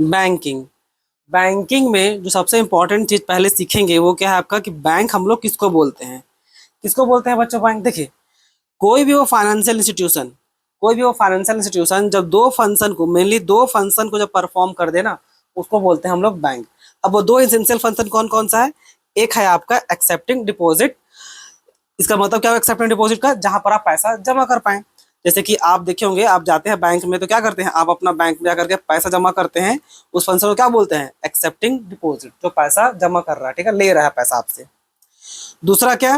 Banking. Banking में जो सबसे इंपॉर्टेंट चीज पहले सीखेंगे वो क्या है आपका, कि बैंक हम लोग किसको बोलते हैं। किसको बोलते हैं बच्चों बैंक? देखिए, कोई भी वो फाइनेंशियल इंस्टीट्यूशन, कोई भी वो फाइनेंशियल इंस्टीट्यूशन जब दो फंक्शन को, मेनली दो फंक्शन को जब परफॉर्म कर देना, उसको बोलते हैं हम लोग बैंक। अब वो दो एसेंशियल फंक्शन कौन कौन सा है? एक है आपका एक्सेप्टिंग डिपॉजिट। इसका मतलब क्या है एक्सेप्टिंग डिपॉजिट का? जहां पर आप पैसा जमा कर पाए। जैसे कि आप देखे होंगे, आप जाते हैं बैंक में तो क्या करते हैं, आप अपना बैंक में जाकर के पैसा जमा करते हैं। उस फंक्शन को क्या बोलते हैं? Accepting deposit. जो पैसा जमा कर रहा है, ठीक है, ले रहा है पैसा आपसे। दूसरा क्या?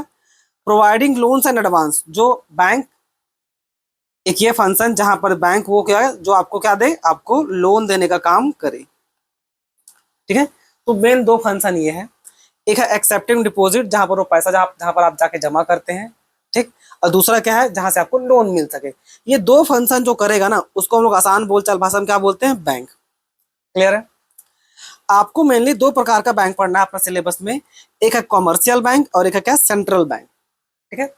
Providing loans and advance. जो बैंक, एक ये फंक्शन जहां पर बैंक वो क्या है, जो आपको क्या दे, आपको लोन देने का काम करे। ठीक है, तो मेन दो फंक्शन ये है। एक है एक्सेप्टिंग डिपॉजिट, जहां पर वो पैसा जहां पर आप जाके जमा करते हैं, ठीक। और दूसरा क्या है, जहां से आपको लोन मिल सके। ये दो फंक्शन जो करेगा ना, उसको हम लोग आसान बोलचाल भाषा में क्या बोलते हैं? बैंक। क्लियर है? आपको मेनली दो प्रकार का बैंक पढ़ना है अपने सिलेबस में। एक है कॉमर्शियल बैंक और एक है क्या? Central bank. ठीक है,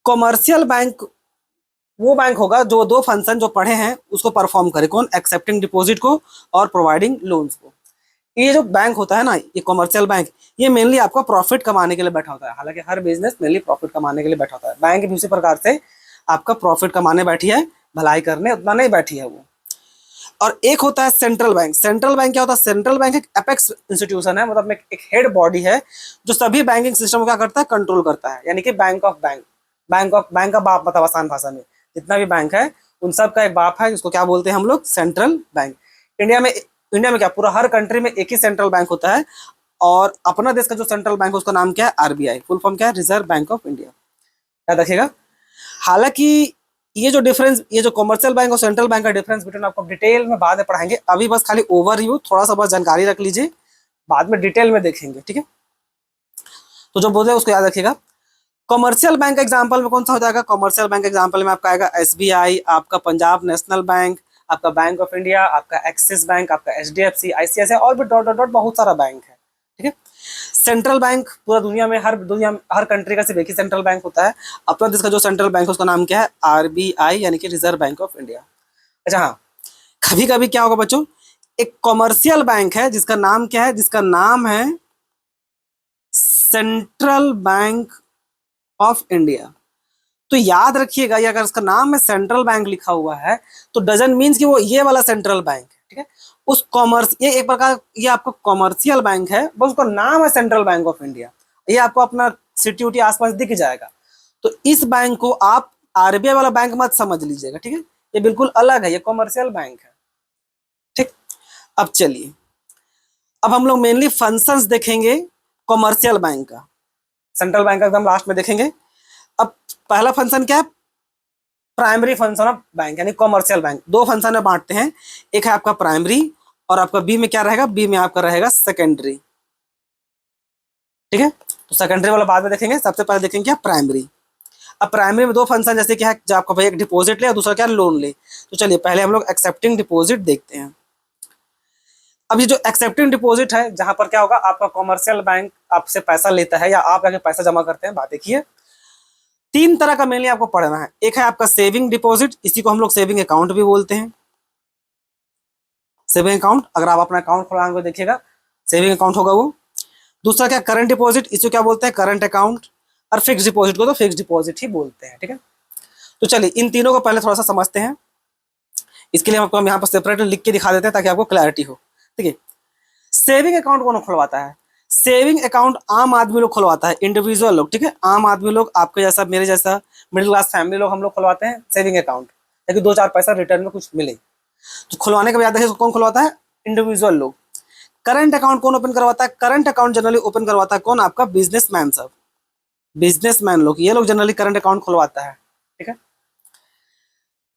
कॉमर्शियल बैंक वो बैंक होगा जो दो फंक्शन जो पढ़े हैं उसको परफॉर्म करे। कौन? एक्सेप्टिंग डिपॉजिट को और प्रोवाइडिंग लोन्स को। ये जो बैंक होता है ना, ये कॉमर्शियल बैंक, ये मेनली आपका प्रॉफिट कमाने के लिए बैठा होता है। हालांकि हर बिजनेस मेनली प्रॉफिट कमाने के लिए बैठा होता है, बैंक भी उसी प्रकार से आपका प्रॉफिट कमाने बैठी है, भलाई करने उतना नहीं बैठी है वो। और एक होता है सेंट्रल बैंक। सेंट्रल बैंक क्या होता है? सेंट्रल बैंक एक अपेक्स इंस्टीट्यूशन है, मतलब एक हेड बॉडी है जो सभी बैंकिंग सिस्टम को क्या करता है? कंट्रोल करता है। यानी कि बैंक ऑफ बैंक, बैंक का बाप, मतलब आसान भाषा में जितना भी बैंक है उन सब का एक बाप है, जिसको क्या बोलते हैं हम लोग? Central bank. इंडिया में क्या पूरा हर कंट्री में एक ही सेंट्रल बैंक होता है। और अपना देश का जो सेंट्रल बैंक है उसका नाम क्या है? आरबीआई। फुल फॉर्म क्या है? Reserve bank of India. याद रखिएगा। हालांकि ये जो डिफरेंस, ये जो कॉमर्शियल बैंक और सेंट्रल बैंक का डिफरेंस बिटवीन, आपको डिटेल में बाद में पढ़ाएंगे। अभी बस खाली ओवरव्यू, थोड़ा सा बस जानकारी रख लीजिए, बाद में डिटेल में देखेंगे। ठीक है, तो जो बोले उसको याद रखिएगा। कॉमर्शियल बैंक एग्जाम्पल में कौन सा हो जाएगा? कॉमर्शियल बैंक एग्जाम्पल में आपका आएगा एसबीआई, आपका पंजाब नेशनल बैंक, आपका बैंक ऑफ इंडिया, आपका एक्सिस बैंक, आपका एचडीएफसी, आईसीआईसीआई और भी डॉट डॉट डॉट बहुत सारा बैंक है। ठीक है, सेंट्रल बैंक पूरा दुनिया में, हर कंट्री का सिर्फ एक ही सेंट्रल बैंक होता है। अपना देश का जो सेंट्रल बैंक है उसका नाम क्या है? आरबीआई, यानी कि रिजर्व बैंक ऑफ इंडिया। अच्छा हाँ, कभी कभी क्या होगा बच्चों, एक कॉमर्शियल बैंक है जिसका नाम क्या है? जिसका नाम है सेंट्रल बैंक ऑफ इंडिया। तो याद रखिएगा, ये अगर इसका नाम में सेंट्रल बैंक लिखा हुआ है तो डजंट मीन्स कि वो ये वाला सेंट्रल बैंक है। ठीक है, उस कॉमर्स, ये एक प्रकार, ये आपका कॉमर्शियल बैंक है, बस उसका नाम है सेंट्रल बैंक ऑफ इंडिया। ये आपको अपना सिटी उटी आसपास दिख जाएगा। तो इस बैंक को आप आरबीआई वाला बैंक मत समझ लीजिएगा। ठीक है, ये बिल्कुल अलग है, ये कॉमर्शियल बैंक है। ठीक, अब चलिए, अब हम लोग मेनली फंक्शंस देखेंगे कॉमर्शियल बैंक का। सेंट्रल बैंक का एकदम लास्ट में देखेंगे। अब पहला फंक्शन क्या है? प्राइमरी फंक्शन ऑफ बैंक, यानी कॉमर्शियल बैंक। दो फंक्शन में बांटते हैं, एक है आपका प्राइमरी और आपका बी में क्या रहेगा? बी में आपका रहेगा सेकेंडरी। ठीक है, तो सेकेंडरी वाला बाद में देखेंगे, सबसे पहले देखेंगे क्या? प्राइमरी। अब प्राइमरी में दो फंक्शन जैसे क्या है, जो आपका भाई एक डिपॉजिट ले और दूसरा क्या? लोन ले। तो चलिए पहले हम लोग एक्सेप्टिंग डिपॉजिट देखते हैं। अब ये जो एक्सेप्टिंग डिपॉजिट है, जहां पर क्या होगा, आपका कॉमर्शियल बैंक आपसे पैसा लेता है या आप जाके पैसा जमा करते हैं। बात देखिए, तीन तरह का मेनली आपको पढ़ना है। एक है आपका सेविंग डिपॉजिट, इसी को हम लोग सेविंग अकाउंट भी बोलते हैं। सेविंग अकाउंट, अगर आप अपना अकाउंट खुलवाएंगे देखिएगा सेविंग अकाउंट होगा वो। दूसरा क्या? करंट डिपॉजिट, इसको क्या बोलते हैं? Current account. और फिक्स डिपॉजिट को तो फिक्स डिपॉजिट ही बोलते हैं। ठीक है, तो चलिए इन तीनों को पहले थोड़ा सा समझते हैं। इसके लिए आपको हम यहाँ पर सेपरेट लिख के दिखा देते हैं ताकि आपको क्लैरिटी हो। ठीक है, सेविंग अकाउंट कौन खुलवाता है? सेविंग अकाउंट आम आदमी लोग खुलवाता है, इंडिविजुअल लोग। ठीक है, आम आदमी लोग, आपके जैसा, मेरे जैसा मिडिल क्लास फैमिली लोग, हम लोग खुलवाते हैं सेविंग अकाउंट, ताकि दो चार पैसा रिटर्न में कुछ मिले। तो खुलवाने के बाद देखिए कौन खुलवाता है? इंडिविजुअल लोग। करंट अकाउंट कौन ओपन करवाता है? करंट अकाउंट जनरली ओपन करवाता है कौन? आपका बिजनेसमैन सब, बिजनेसमैन लोग, ये लोग जनरली करंट अकाउंट खुलवाता है। ठीक है,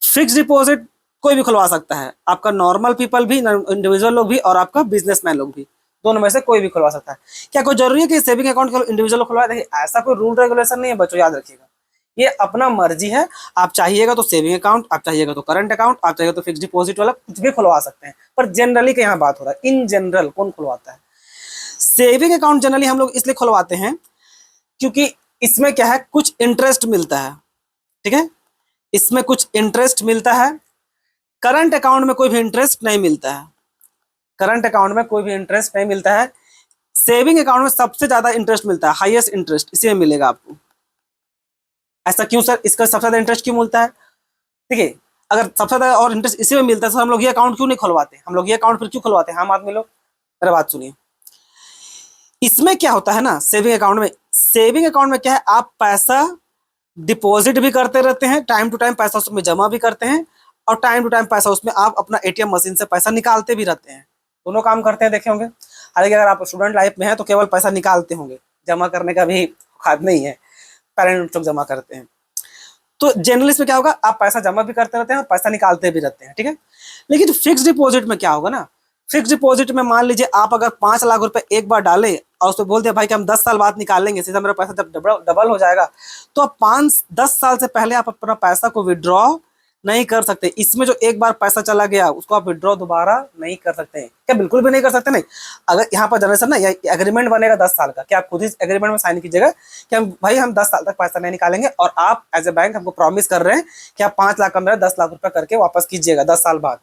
फिक्स डिपॉजिट कोई भी खुलवा सकता है, आपका नॉर्मल पीपल भी, इंडिविजुअल लोग भी और आपका बिजनेसमैन लोग भी, दोनों में से कोई भी खुलवा सकता है। क्या कोई जरूरी है कि सेविंग अकाउंट इंडिविजुअल खुलवाए? देखिए ऐसा कोई रूल रेगुलेशन नहीं है बच्चों, याद रखिएगा। ये अपना मर्जी है, आप चाहिएगा तो सेविंग अकाउंट, आप चाहिएगा तो करंट अकाउंट, आप चाहिएगा तो फिक्स डिपॉजिट वाला कुछ भी खुलवा सकते हैं। पर जनरली के यहाँ बात हो रहा है, इन जनरल कौन खुलवाता है? सेविंग अकाउंट जनरली हम लोग इसलिए खुलवाते हैं क्योंकि इसमें क्या है, कुछ इंटरेस्ट मिलता है। ठीक है, इसमें कुछ इंटरेस्ट मिलता है। करंट अकाउंट में कोई भी इंटरेस्ट नहीं मिलता है। करंट अकाउंट में कोई भी इंटरेस्ट नहीं मिलता है। सेविंग अकाउंट में सबसे ज्यादा इंटरेस्ट मिलता है, हाईएस्ट इंटरेस्ट इसी में मिलेगा आपको। ऐसा क्यों सर, इसका सबसे ज्यादा इंटरेस्ट क्यों मिलता है? देखिए, अगर सबसे ज्यादा और इंटरेस्ट इसी में मिलता है तो हम लोग ये अकाउंट क्यों नहीं खुलवाते, हम लोग ये अकाउंट फिर क्यों खुलवाते हैं हम आदमी लोग? मेरा बात सुनिए, इसमें क्या होता है ना, सेविंग अकाउंट में क्या है, आप पैसा डिपॉजिट भी करते रहते हैं, टाइम टू टाइम पैसा उसमें जमा भी करते हैं, और टाइम टू टाइम पैसा उसमें आप अपना एटीएम मशीन से पैसा निकालते भी रहते हैं। दोनों काम करते हैं, देखे होंगे। हालांकि अगर आप स्टूडेंट लाइफ में हैं तो केवल पैसा निकालते होंगे, जमा करने का भी औकात नहीं है, पेरेंट्स लोग जमा करते हैं। तो जनरली इसमें क्या होगा, आप पैसा जमा भी करते रहते हैं और पैसा निकालते भी रहते हैं, ठीक है। लेकिन फिक्स डिपॉजिट में क्या होगा ना, फिक्स डिपॉजिट में मान लीजिए आप अगर 5 लाख रुपए एक बार डालें और उसको बोल दिया भाई कि हम 10 साल बाद निकालेंगे, सीधा मेरा पैसा जब डबल हो जाएगा, तो आप 5-10 साल से पहले आप अपना पैसा को विड्रॉ नहीं कर सकते। इसमें जो एक बार पैसा चला गया उसको आप विड्रॉ दोबारा नहीं कर सकते हैं। क्या बिल्कुल भी नहीं कर सकते? नहीं। अगर यहाँ पर जनरेशन ना, ये एग्रीमेंट बनेगा 10 साल का, क्या आप खुद ही एग्रीमेंट में साइन कीजिएगा कि हम भाई हम 10 साल तक पैसा नहीं निकालेंगे, और आप एज ए बैंक हमको प्रॉमिस कर रहे हैं कि आप 5 लाख का मेरा 10 लाख रुपया करके वापस कीजिएगा 10 साल बाद।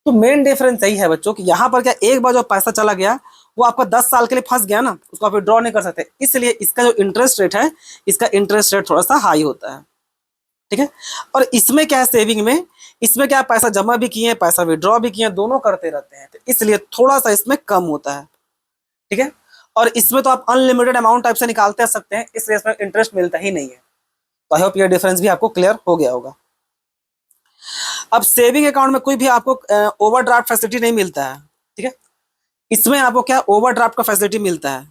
तो मेन डिफरेंस यही है बच्चों कि यहाँ पर क्या, एक बार जो पैसा चला गया वो आपका 10 साल के लिए फंस गया ना, उसको आप विड्रॉ नहीं कर सकते। इसलिए इसका जो इंटरेस्ट रेट है, इसका इंटरेस्ट रेट थोड़ा सा हाई होता है, ठीक है। और इसमें क्या है, सेविंग में इसमें क्या, पैसा जमा भी किए, पैसा विड्रॉ भी किए, दोनों करते रहते हैं, तो इसलिए थोड़ा सा इसमें कम होता है, ठीक है। और इसमें तो आप अनलिमिटेड अमाउंट टाइप से निकालते सकते हैं, इसलिए इसमें इंटरेस्ट मिलता ही नहीं है। तो आई होप ये डिफरेंस भी आपको क्लियर हो गया होगा। अब सेविंग अकाउंट में कोई भी आपको ओवरड्राफ्ट फैसिलिटी नहीं मिलता है, ठीक है। इसमें आपको क्या, ओवरड्राफ्ट का फैसिलिटी मिलता है,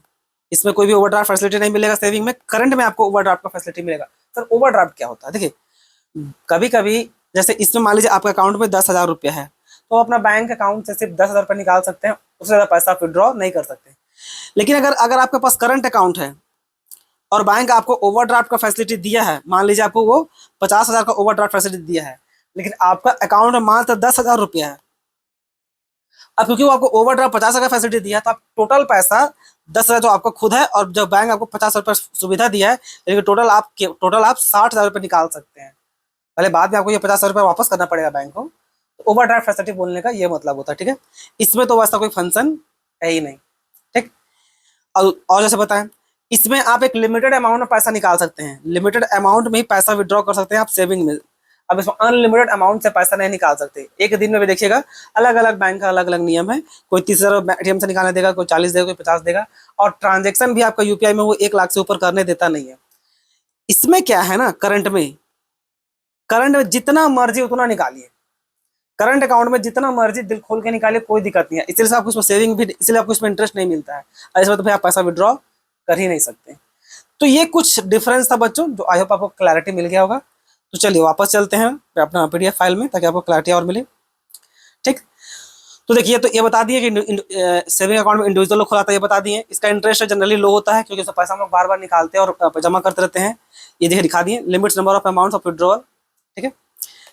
इसमें कोई भी ओवरड्राफ्ट फैसिलिटी नहीं मिलेगा। सेविंग में, करंट में आपको ओवरड्राफ्ट का फैसिलिटी मिलेगा। सर ओवरड्राफ्ट क्या होता है? देखिए, कभी कभी जैसे इसमें मान लीजिए आपके अकाउंट में 10,000 रुपया है, तो अपना बैंक अकाउंट से सिर्फ 10,000 रुपये निकाल सकते हैं, उससे ज़्यादा पैसा आप विड्रॉ नहीं कर सकते। लेकिन अगर अगर आपके पास करंट अकाउंट है और बैंक आपको ओवरड्राफ्ट का फैसिलिटी दिया है, मान लीजिए आपको वो 50,000 का ओवरड्राफ्ट फैसिलिटी दिया है, लेकिन आपका अकाउंट में मात्र 10,000 रुपया है। अब क्योंकि वो आपको ओवरड्राफ्ट 50,000 का फैसिलिटी दिया है, तो आप टोटल पैसा 10,000 तो आपका खुद है, और जब बैंक आपको 50 रुपये सुविधा दिया है, लेकिन टोटल आप 60,000 रुपये निकाल सकते हैं। पहले बाद में आपको ये 50,000 रुपये वापस करना पड़ेगा बैंक को। तो ओवरड्राफ्ट फैसिलिटी बोलने का ये मतलब होता है, ठीक है। इसमें तो वैसा कोई फंक्शन है ही नहीं, ठीक। और जैसे बताएं, इसमें आप एक लिमिटेड अमाउंट में पैसा निकाल सकते हैं, लिमिटेड अमाउंट में ही पैसा विड्रॉ कर सकते हैं आप सेविंग में। अब इसमें अनलिमिटेड अमाउंट से पैसा नहीं निकाल सकते। एक दिन में भी देखिएगा, अलग अलग बैंक का अलग अलग नियम है, कोई 30,000 एटीएम से निकालने देगा, कोई 40 देगा, कोई 50 देगा, और ट्रांजेक्शन भी आपका यूपीआई में वो 1 लाख से ऊपर करने देता नहीं है। इसमें क्या है ना, करंट में जितना मर्जी उतना निकालिए, करंट अकाउंट में जितना मर्जी दिल खोल के निकालिए, कोई दिक्कत नहीं है। इसलिए आपको इसमें सेविंग भी, इसलिए आपको इसमें इंटरेस्ट नहीं मिलता है, और इसमें तो भाई आप पैसा विड्रॉ कर ही नहीं सकते। तो ये कुछ डिफरेंस था बच्चों, जो आई होप आपको क्लैरिटी मिल गया होगा। तो चलिए वापस चलते हैं अपना पीडीएफ फाइल में, ताकि आपको क्लैरिटी और मिले, ठीक। तो देखिए, तो ये बता दिए कि सेविंग अकाउंट में इंडिविजुअल लोग खुलाता है, ये बता दिए। इसका इंटरेस्ट जनरली लो होता है, क्योंकि इसमें पैसा हम लोग बार बार निकालते हैं और जमा करते रहते हैं। ये देखिए दिखा दिए, limits number of amount of withdrawal, ठीक है।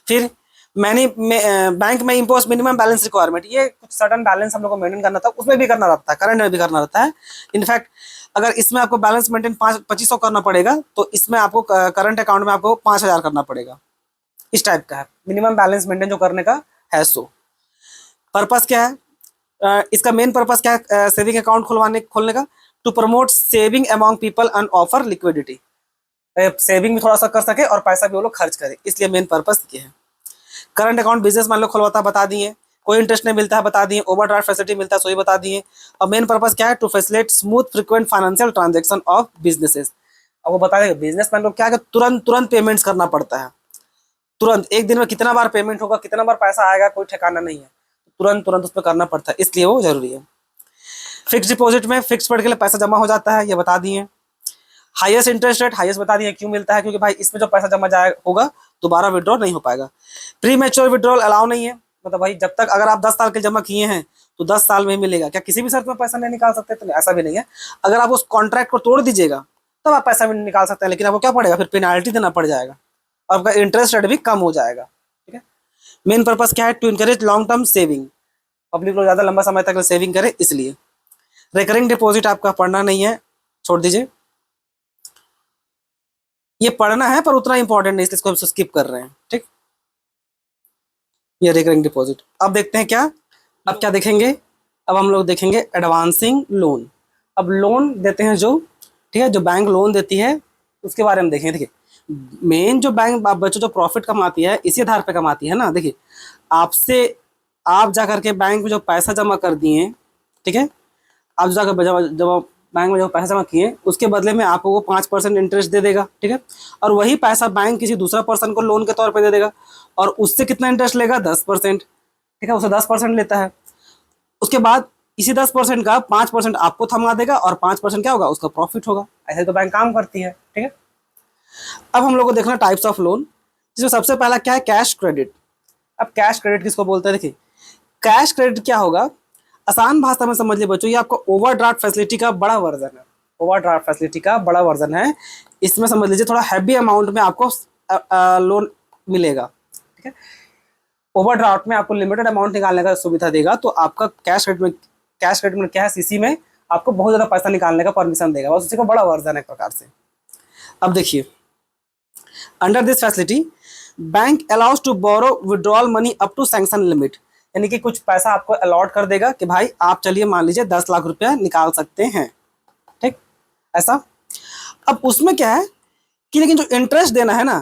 फिर बैंक में इम्पोज मिनिमम बैलेंस रिक्वायरमेंट, ये कुछ सडन बैलेंस हम लोग को मेंटेन करना था, उसमें भी करना रहता है, करंट में भी करना रहता है। इनफैक्ट अगर इसमें आपको बैलेंस मेंटेन 2500 करना पड़ेगा, तो इसमें आपको करंट अकाउंट में आपको 5,000 करना पड़ेगा। इस टाइप का है मिनिमम बैलेंस मेंटेन जो करने का है। सो पर्पस क्या है, इसका मेन पर्पस क्या है सेविंग अकाउंट खोलने का? To promote saving among people and offer liquidity, saving भी थोड़ा सा कर सके और पैसा भी वो लोग खर्च करे, इसलिए मेन पर्पस ये है। करंट अकाउंट बिजनेस मान लो खुलवाता है, बता दिए। कोई इंटरेस्ट नहीं मिलता है, बता दिए। ओवरड्राफ्ट फैसिलिटी मिलता है, सो ही बता दिए। और मेन पर्पस क्या है? To facilitate smooth frequent financial transaction of businesses. अब वो बता देगा बिजनेसमैन लोग क्या है, तुरंत तुरंत पेमेंट्स करना पड़ता है, तुरंत एक दिन में कितना बार पेमेंट होगा, कितना बार पैसा आएगा, कोई ठिकाना नहीं है, तुरंत तुरंत उस पर करना पड़ता है, इसलिए वो जरूरी है। फिक्स डिपॉजिट में फिक्स पीरियड के लिए पैसा जमा हो जाता है, ये बता दिए। हाईएस्ट इंटरेस्ट रेट, हाईएस्ट बता दिए क्यों मिलता है, क्योंकि भाई इसमें जो पैसा जमा जाए होगा दोबारा विड्रॉ नहीं हो पाएगा। प्री मैच्योर विड्रॉल अलाउ नहीं है, मतलब भाई जब तक अगर आप 10 साल के जमा किए हैं तो 10 साल में ही मिलेगा। क्या किसी भी शर्त में पैसा नहीं निकाल सकते? तो ऐसा भी नहीं है। अगर आप उस कॉन्ट्रैक्ट को तोड़ दीजिएगा तब आप पैसा भी निकाल सकते हैं, लेकिन आपको क्या पड़ेगा, फिर पेनाल्टी देना पड़ जाएगा, आपका इंटरेस्ट रेट भी कम हो जाएगा, ठीक है। मेन पर्पस क्या है? To encourage long term saving, public लोग ज़्यादा लंबा समय तक सेविंग करे, इसलिए। रिकरिंग डिपॉजिट आपका पढ़ना नहीं है, छोड़ दीजिए। ये पढ़ना है पर उतना इंपॉर्टेंट नहीं, इसलिए इसको हम स्किप कर रहे हैं, ठीक। ये रिकरिंग डिपॉजिट। अब देखते हैं क्या, अब क्या देखेंगे, अब हम लोग देखेंगे एडवांसिंग लोन। अब लोन देते हैं जो, ठीक है, जो बैंक लोन देती है उसके बारे में देखें। देखिए मेन जो बैंक बच्चों जो प्रॉफिट कमाती है इसी आधार पे कमाती है ना। देखिए आपसे, आप जा करके बैंक में जो पैसा जमा कर दिए, ठीक है, आप जाकर जब बैंक में जो पैसा जमा किए उसके बदले में आपको वो 5% इंटरेस्ट दे देगा, ठीक है, और वही पैसा बैंक किसी दूसरा पर्सन को लोन के तौर पे दे देगा और उससे कितना इंटरेस्ट लेगा, 10%, ठीक है, उससे 10% लेता है। उसके बाद इसी 10% का 5% आपको थमा देगा और 5% क्या होगा, उसका प्रॉफिट होगा। ऐसे तो बैंक काम करती है, ठीक है। अब हम लोग को देखना टाइप्स ऑफ लोन, जिसमें सबसे पहला क्या है, कैश क्रेडिट। अब कैश क्रेडिट किसको बोलते हैं, देखिए कैश क्रेडिट क्या होगा, आसान भाषा में समझ लिए बच्चों, ये आपको ओवरड्राफ्ट फैसिलिटी का बड़ा वर्जन है। ओवरड्राफ्ट फैसिलिटी का बड़ा वर्जन है। इसमें समझ लीजिए थोड़ा हैवी अमाउंट में आपको लोन मिलेगा, ठीक है। ओवरड्राफ्ट में आपको लिमिटेड अमाउंट निकालने का सुविधा देगा, तो आपका कैश क्रेडिट में क्या है, सीसी में आपको बहुत ज़्यादा पैसा निकालने का परमिशन देगा, बस उसी का बड़ा वर्जन है एक प्रकार से। अब देखिए under this facility bank allows to borrow withdrawal money up to sanction limit, यानी कि कुछ पैसा आपको अलॉट कर देगा कि भाई आप चलिए मान लीजिए 10 लाख रुपया निकाल सकते हैं, ठीक, ऐसा। अब उसमें क्या है कि लेकिन जो इंटरेस्ट देना है ना,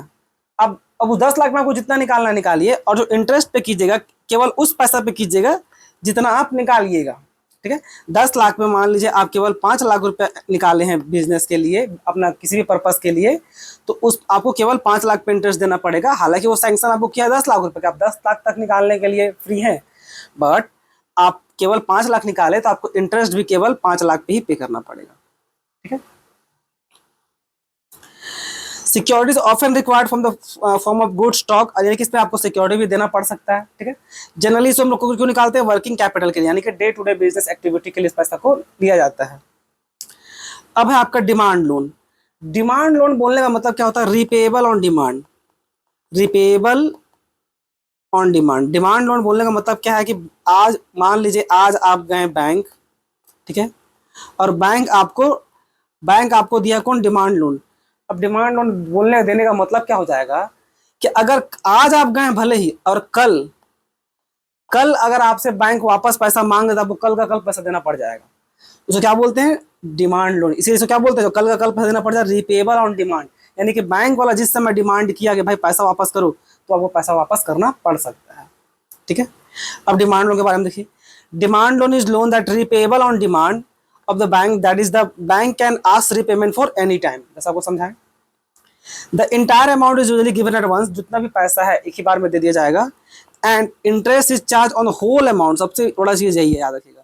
अब उस 10 लाख में आपको जितना निकालना निकालिए, और जो इंटरेस्ट पे कीजिएगा केवल उस पैसा पे कीजिएगा जितना आप निकालिएगा, ठीक है। 10 लाख में मान लीजिए आप केवल 5 लाख रुपए निकाले हैं बिजनेस के लिए, अपना किसी भी पर्पस के लिए, तो उस आपको केवल 5 लाख पे इंटरेस्ट देना पड़ेगा। हालांकि वो सैंक्शन आपको किया 10 लाख रुपए का, आप 10 लाख तक निकालने के लिए फ्री हैं, बट आप केवल 5 लाख निकाले तो आपको इंटरेस्ट भी केवल 5 लाख पे ही पे करना पड़ेगा, ठीक है। Securities often required from the form of good stock, यानी कि इसमें आपको सिक्योरिटी भी देना पड़ सकता है, ठीक है। जनरली इसको हम लोग क्यों निकालते हैं, वर्किंग कैपिटल के लिए, यानी कि day to day business activity के लिए इस पैसा को लिया जाता है। अब है आपका डिमांड लोन। डिमांड लोन बोलने का मतलब क्या होता है, repayable on demand. Repayable on demand, demand loan बोलने का मतलब क्या है कि आज मान लीजिए आज आप गए बैंक, ठीक है, और बैंक आपको दिया कौन, डिमांड लोन। अब डिमांड लोन बोलने देने का मतलब क्या हो जाएगा कि अगर आज आप गए भले ही, और कल अगर आपसे बैंक वापस पैसा मांग तो आपको कल का कल पैसा देना पड़ जाएगा। उसे क्या बोलते हैं, डिमांड लोन। इसीलिए क्या बोलते हैं, जो कल का कल पैसा देना पड़ जाए, रिपेएबल ऑन डिमांड, यानी कि बैंक वाला जिस समय डिमांड किया कि भाई पैसा वापस करो, तो आपको पैसा वापस करना पड़ सकता है, ठीक है। अब डिमांड लोन के बारे में देखिए, demand loan is loan that repayable on demand of the bank, that is the bank can ask repayment for any time. जैसा आपको समझाएं, the entire amount is usually given at once, जितना भी पैसा है एक ही बार में दे दिया जाएगा, and interest is charge on whole amount. सबसे बड़ा चीज यही है, याद रखिएगा,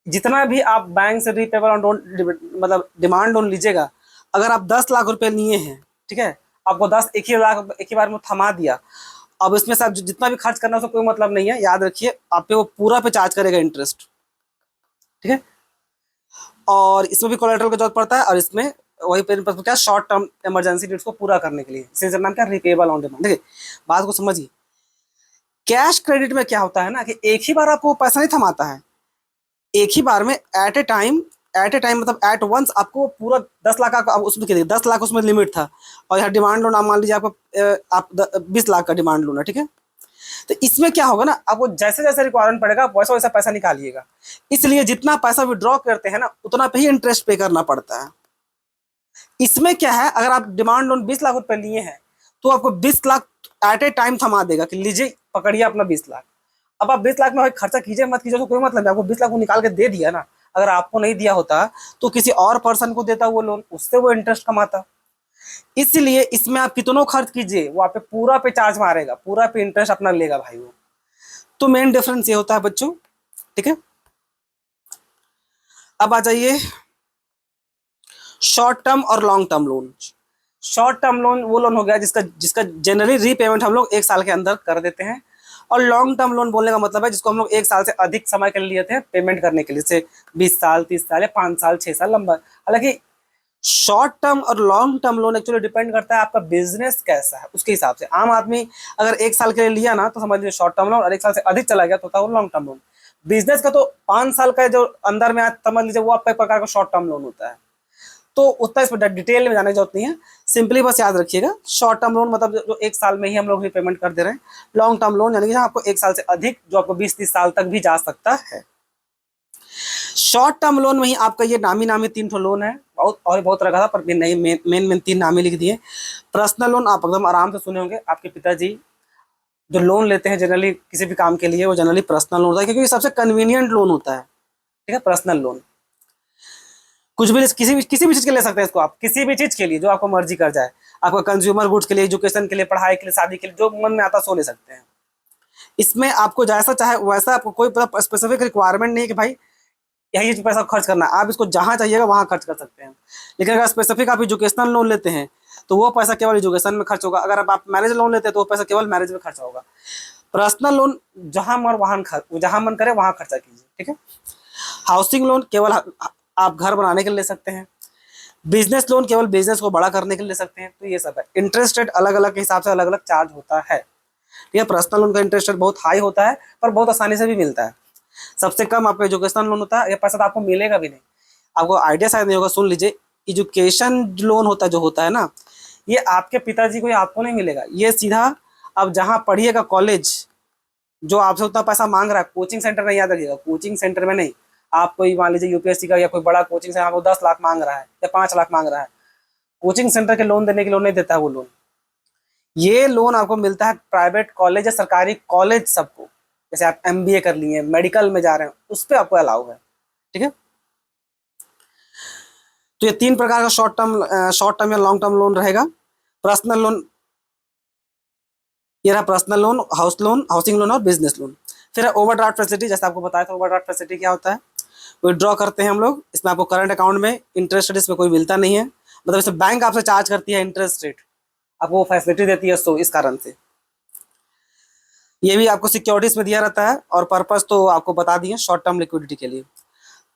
जितना भी आप बैंक से रिपेएबल ऑन लोन मतलब डिमांड लोन लीजिएगा, अगर आप 10 लाख रुपए लिए हैं, ठीक है, आपको 10 एक ही बार में थमा दिया, अब इसमें से आप जितना भी खर्च करना उसका कोई मतलब नहीं है, याद रखिए आप पे वो पूरा पे चार्ज करेगा इंटरेस्ट, ठीक है। और इसमें भी कोलेटरल की जरूरत पड़ता है, और इसमें वही क्या, शॉर्ट टर्म इमरजेंसी नीड्स को पूरा करने के लिए, इसका नाम क्या, रिपेएबल ऑन डिमांड। देखिए बात को समझिए, कैश क्रेडिट में क्या होता है ना कि एक ही बार आपको पैसा नहीं थमाता है, एक ही बार में एट ए टाइम मतलब एट वंस आपको पूरा 10 लाख का, उसमें 10 लाख उसमें लिमिट था, और यहाँ डिमांड लोन आप मान लीजिए आपका आप 20 लाख का डिमांड लोन है, ठीक है। तो इसमें क्या होगा ना, आपको जैसे जैसे रिक्वायरमेंट पड़ेगा वैसा वैसा पैसा निकालिएगा, इसलिए जितना पैसा विड्रॉ करते हैं ना उतना पे ही इंटरेस्ट पे करना पड़ता है। इसमें क्या है, अगर आप डिमांड लोन 20 लाख रुपए लिए हैं तो आपको 20 लाख एट ए टाइम थमा देगा कि लीजिए पकड़िए अपना 20 लाख। अब आप 20 लाख में खर्चा कीजिए मत कीजिए तो कोई मतलब नहीं, आपको 20 लाख को निकाल के दे दिया ना, अगर आपको नहीं दिया होता तो किसी और पर्सन को देता वो लोन, उससे वो इंटरेस्ट कमाता। इसलिए इसमें आप कितनों खर्च कीजिए वो आप पे पूरा पे चार्ज मारेगा, पूरा पे इंटरेस्ट अपना लेगा भाई वो। तो मेन डिफरेंस ये होता है बच्चों, ठीक है। अब आ जाइए शॉर्ट टर्म और long term loan. Short term loan वो लोन हो गया जिसका जनरली रीपेमेंट हम लोग 1 साल के अंदर कर देते हैं, और लॉन्ग टर्म लोन बोलने का मतलब है जिसको हम लोग 1 साल से अधिक समय के लिए लिए थे पेमेंट करने के लिए, जैसे 20 साल 30 साल या 5 साल 6 साल लंबा। हालांकि शॉर्ट टर्म और long term loan actually depend करता है आपका बिजनेस कैसा है उसके हिसाब से। आम आदमी अगर 1 साल के लिए लिया ना तो समझ लीजिए शॉर्ट टर्म लोन, और 1 साल से अधिक चला गया तो होता है वो लॉन्ग टर्म लोन। बिजनेस का तो 5 साल का जो अंदर में समझ लीजिए वो आपका एक प्रकार का शॉर्ट टर्म लोन होता है, तो उतना इसमें डिटेल में जाने की जरूरत नहीं है। सिंपली बस याद रखिएगा शॉर्ट टर्म लोन मतलब जो 1 साल में ही हम लोग पेमेंट कर दे रहे हैं। लॉन्ग टर्म लोन यानी कि आपको 1 साल से अधिक जो आपको 20-30 साल तक भी जा सकता है। शॉर्ट टर्म लोन में ही आपका ये नामी नामी 3 ठो लोन है, बहुत और बहुत तरह का था पर नहीं, मेन 3 नामी लिख दिए। पर्सनल लोन आप एकदम आराम से सुने होंगे, आपके पिताजी जो लोन लेते हैं जनरली किसी भी काम के लिए, वो जनरली पर्सनल लोन होता है, क्योंकि ये सबसे कन्वीनियंट लोन होता है। ठीक है, पर्सनल लोन कुछ भी किसी भी चीज के ले सकते हैं इसको आप, किसी भी चीज के लिए जो आपको मर्जी कर जाए। आपको कंज्यूमर गुड्स के लिए, एजुकेशन के लिए, पढ़ाई के लिए, शादी के लिए, जो मन में आता सो ले सकते हैं। इसमें आपको जैसा चाहे वैसा, आपको कोई स्पेसिफिक रिक्वायरमेंट नहीं है कि भाई यही पैसा खर्च करना है, आप इसको जहां चाहिएगा वहां खर्च कर सकते हैं। लेकिन अगर स्पेसिफिक आप एजुकेशनल लोन लेते हैं तो वो पैसा केवल एजुकेशन में खर्च होगा। अगर आप मैरिज लोन लेते हैं तो वो पैसा केवल मैरिज में खर्च होगा। पर्सनल लोन जहां मन करे वहां खर्चा कीजिए। ठीक है। हाउसिंग लोन केवल आप घर बनाने के लिए ले सकते हैं। बिजनेस लोन केवल बिजनेस को बड़ा करने के लिए ले सकते हैं। तो ये सब है। इंटरेस्ट रेट अलग अलग के हिसाब से अलग अलग चार्ज होता है। ठीक है। पर्सनल लोन का इंटरेस्ट रेट बहुत हाई होता है पर बहुत आसानी से भी मिलता है। सबसे कम आपका एजुकेशन लोन होता है, ये पैसा तो आपको मिलेगा भी नहीं। आपको आइडिया शायद नहीं होगा, सुन लीजिए। एजुकेशन लोन होता है ना, ये आपके पिताजी को या आपको नहीं मिलेगा। ये सीधा आप जहाँ पढ़िएगा कॉलेज, जो आपसे उतना पैसा मांग रहा है, कोचिंग सेंटर में, याद रखिएगा कोचिंग सेंटर में नहीं। आप कोई मान लीजिए यूपीएससी का या कोई बड़ा कोचिंग सेंटर आपको 10 लाख मांग रहा है या 5 लाख मांग रहा है, कोचिंग सेंटर के लोन देने के लोन नहीं देता है वो लोन। ये लोन आपको मिलता है प्राइवेट कॉलेज या सरकारी कॉलेज सबको। जैसे आप एमबीए कर लिए, मेडिकल में जा रहे हैं, उस पर आपको अलाउ है। ठीक है। तो ये 3 प्रकार का शॉर्ट टर्म या लॉन्ग टर्म लोन रहेगा। पर्सनल लोन, ये रहा पर्सनल लोन, हाउसिंग लोन और बिजनेस लोन। फिर ओवरड्राफ्ट फैसिलिटी, जैसे आपको बताया था ओवरड्राफ्ट फैसिलिटी क्या होता है। विड्रॉ करते हैं हम लोग, इसमें आपको करंट अकाउंट में इंटरेस्ट रेट इसमें कोई मिलता नहीं है। मतलब इसे बैंक आपसे चार्ज करती है इंटरेस्ट रेट, आपको वो फैसिलिटी देती है। सो इस कारण से ये भी आपको सिक्योरिटीज में दिया रहता है। और पर्पस तो आपको बता दिए, शॉर्ट टर्म लिक्विडिटी के लिए।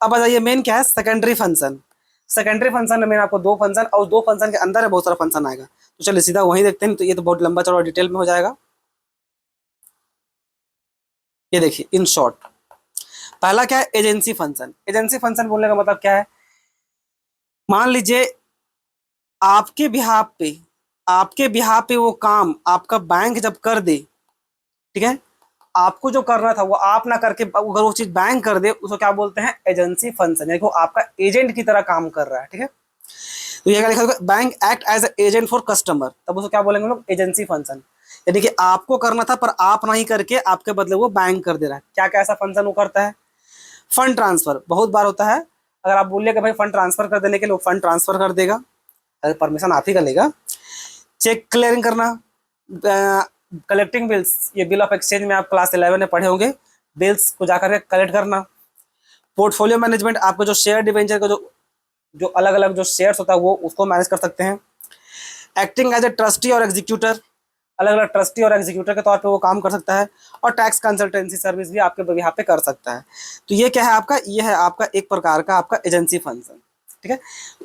अब आ जाइए मेन क्या है, सेकेंडरी फंक्शन। सेकेंडरी फंक्शन में आपको 2 फंक्शन और 2 फंक्शन के अंदर है बहुत सारा फंक्शन आएगा। तो चलिए सीधा वहीं देखते हैं। तो ये तो बहुत लंबा चौड़ा डिटेल में हो जाएगा। ये देखिए इन शॉर्ट, पहला क्या है, एजेंसी फंक्शन। एजेंसी फंक्शन बोलने का मतलब क्या है, मान लीजिए आपके बिहाफ पे वो काम आपका बैंक जब कर दे, ठीक है, आपको जो करना था वो आप ना करके अगर वो चीज बैंक कर दे, उसको क्या बोलते हैं, एजेंसी फंक्शन। यानी कि वो आपका एजेंट की तरह काम कर रहा है। ठीक है। तो ये क्या लिखा होगा, bank act as agent for customer, तब उसको क्या बोलेंगे लोग, एजेंसी फंक्शन। यानी कि आपको करना था पर आप नहीं करके आपके बदले वो बैंक कर दे रहा है। क्या क्या ऐसा फंक्शन वो करता है, फंड ट्रांसफर बहुत बार होता है। अगर आप बोलिए कि भाई फंड ट्रांसफर कर देने के लिए, फंड ट्रांसफर कर देगा, अगर परमिशन आप ही का लेगा। चेक क्लियरिंग करना, कलेक्टिंग बिल्स, ये बिल ऑफ एक्सचेंज में आप क्लास 11 में पढ़े होंगे, बिल्स को जाकर के कलेक्ट करना। पोर्टफोलियो मैनेजमेंट, आपको जो शेयर डिवेंचर का जो अलग अलग जो शेयर्स होता है वो उसको मैनेज कर सकते हैं। एक्टिंग एज ए ट्रस्टी और एग्जीक्यूटर, अलग अलग ट्रस्टी और एग्जीक्यूटर के तौर पे वो काम कर सकता है। और टैक्स कंसल्टेंसी सर्विस भी आपके यहाँ पे कर सकता है। तो ये क्या है आपका, ये है आपका एक प्रकार का आपका एजेंसी फंक्शन। ठीक है।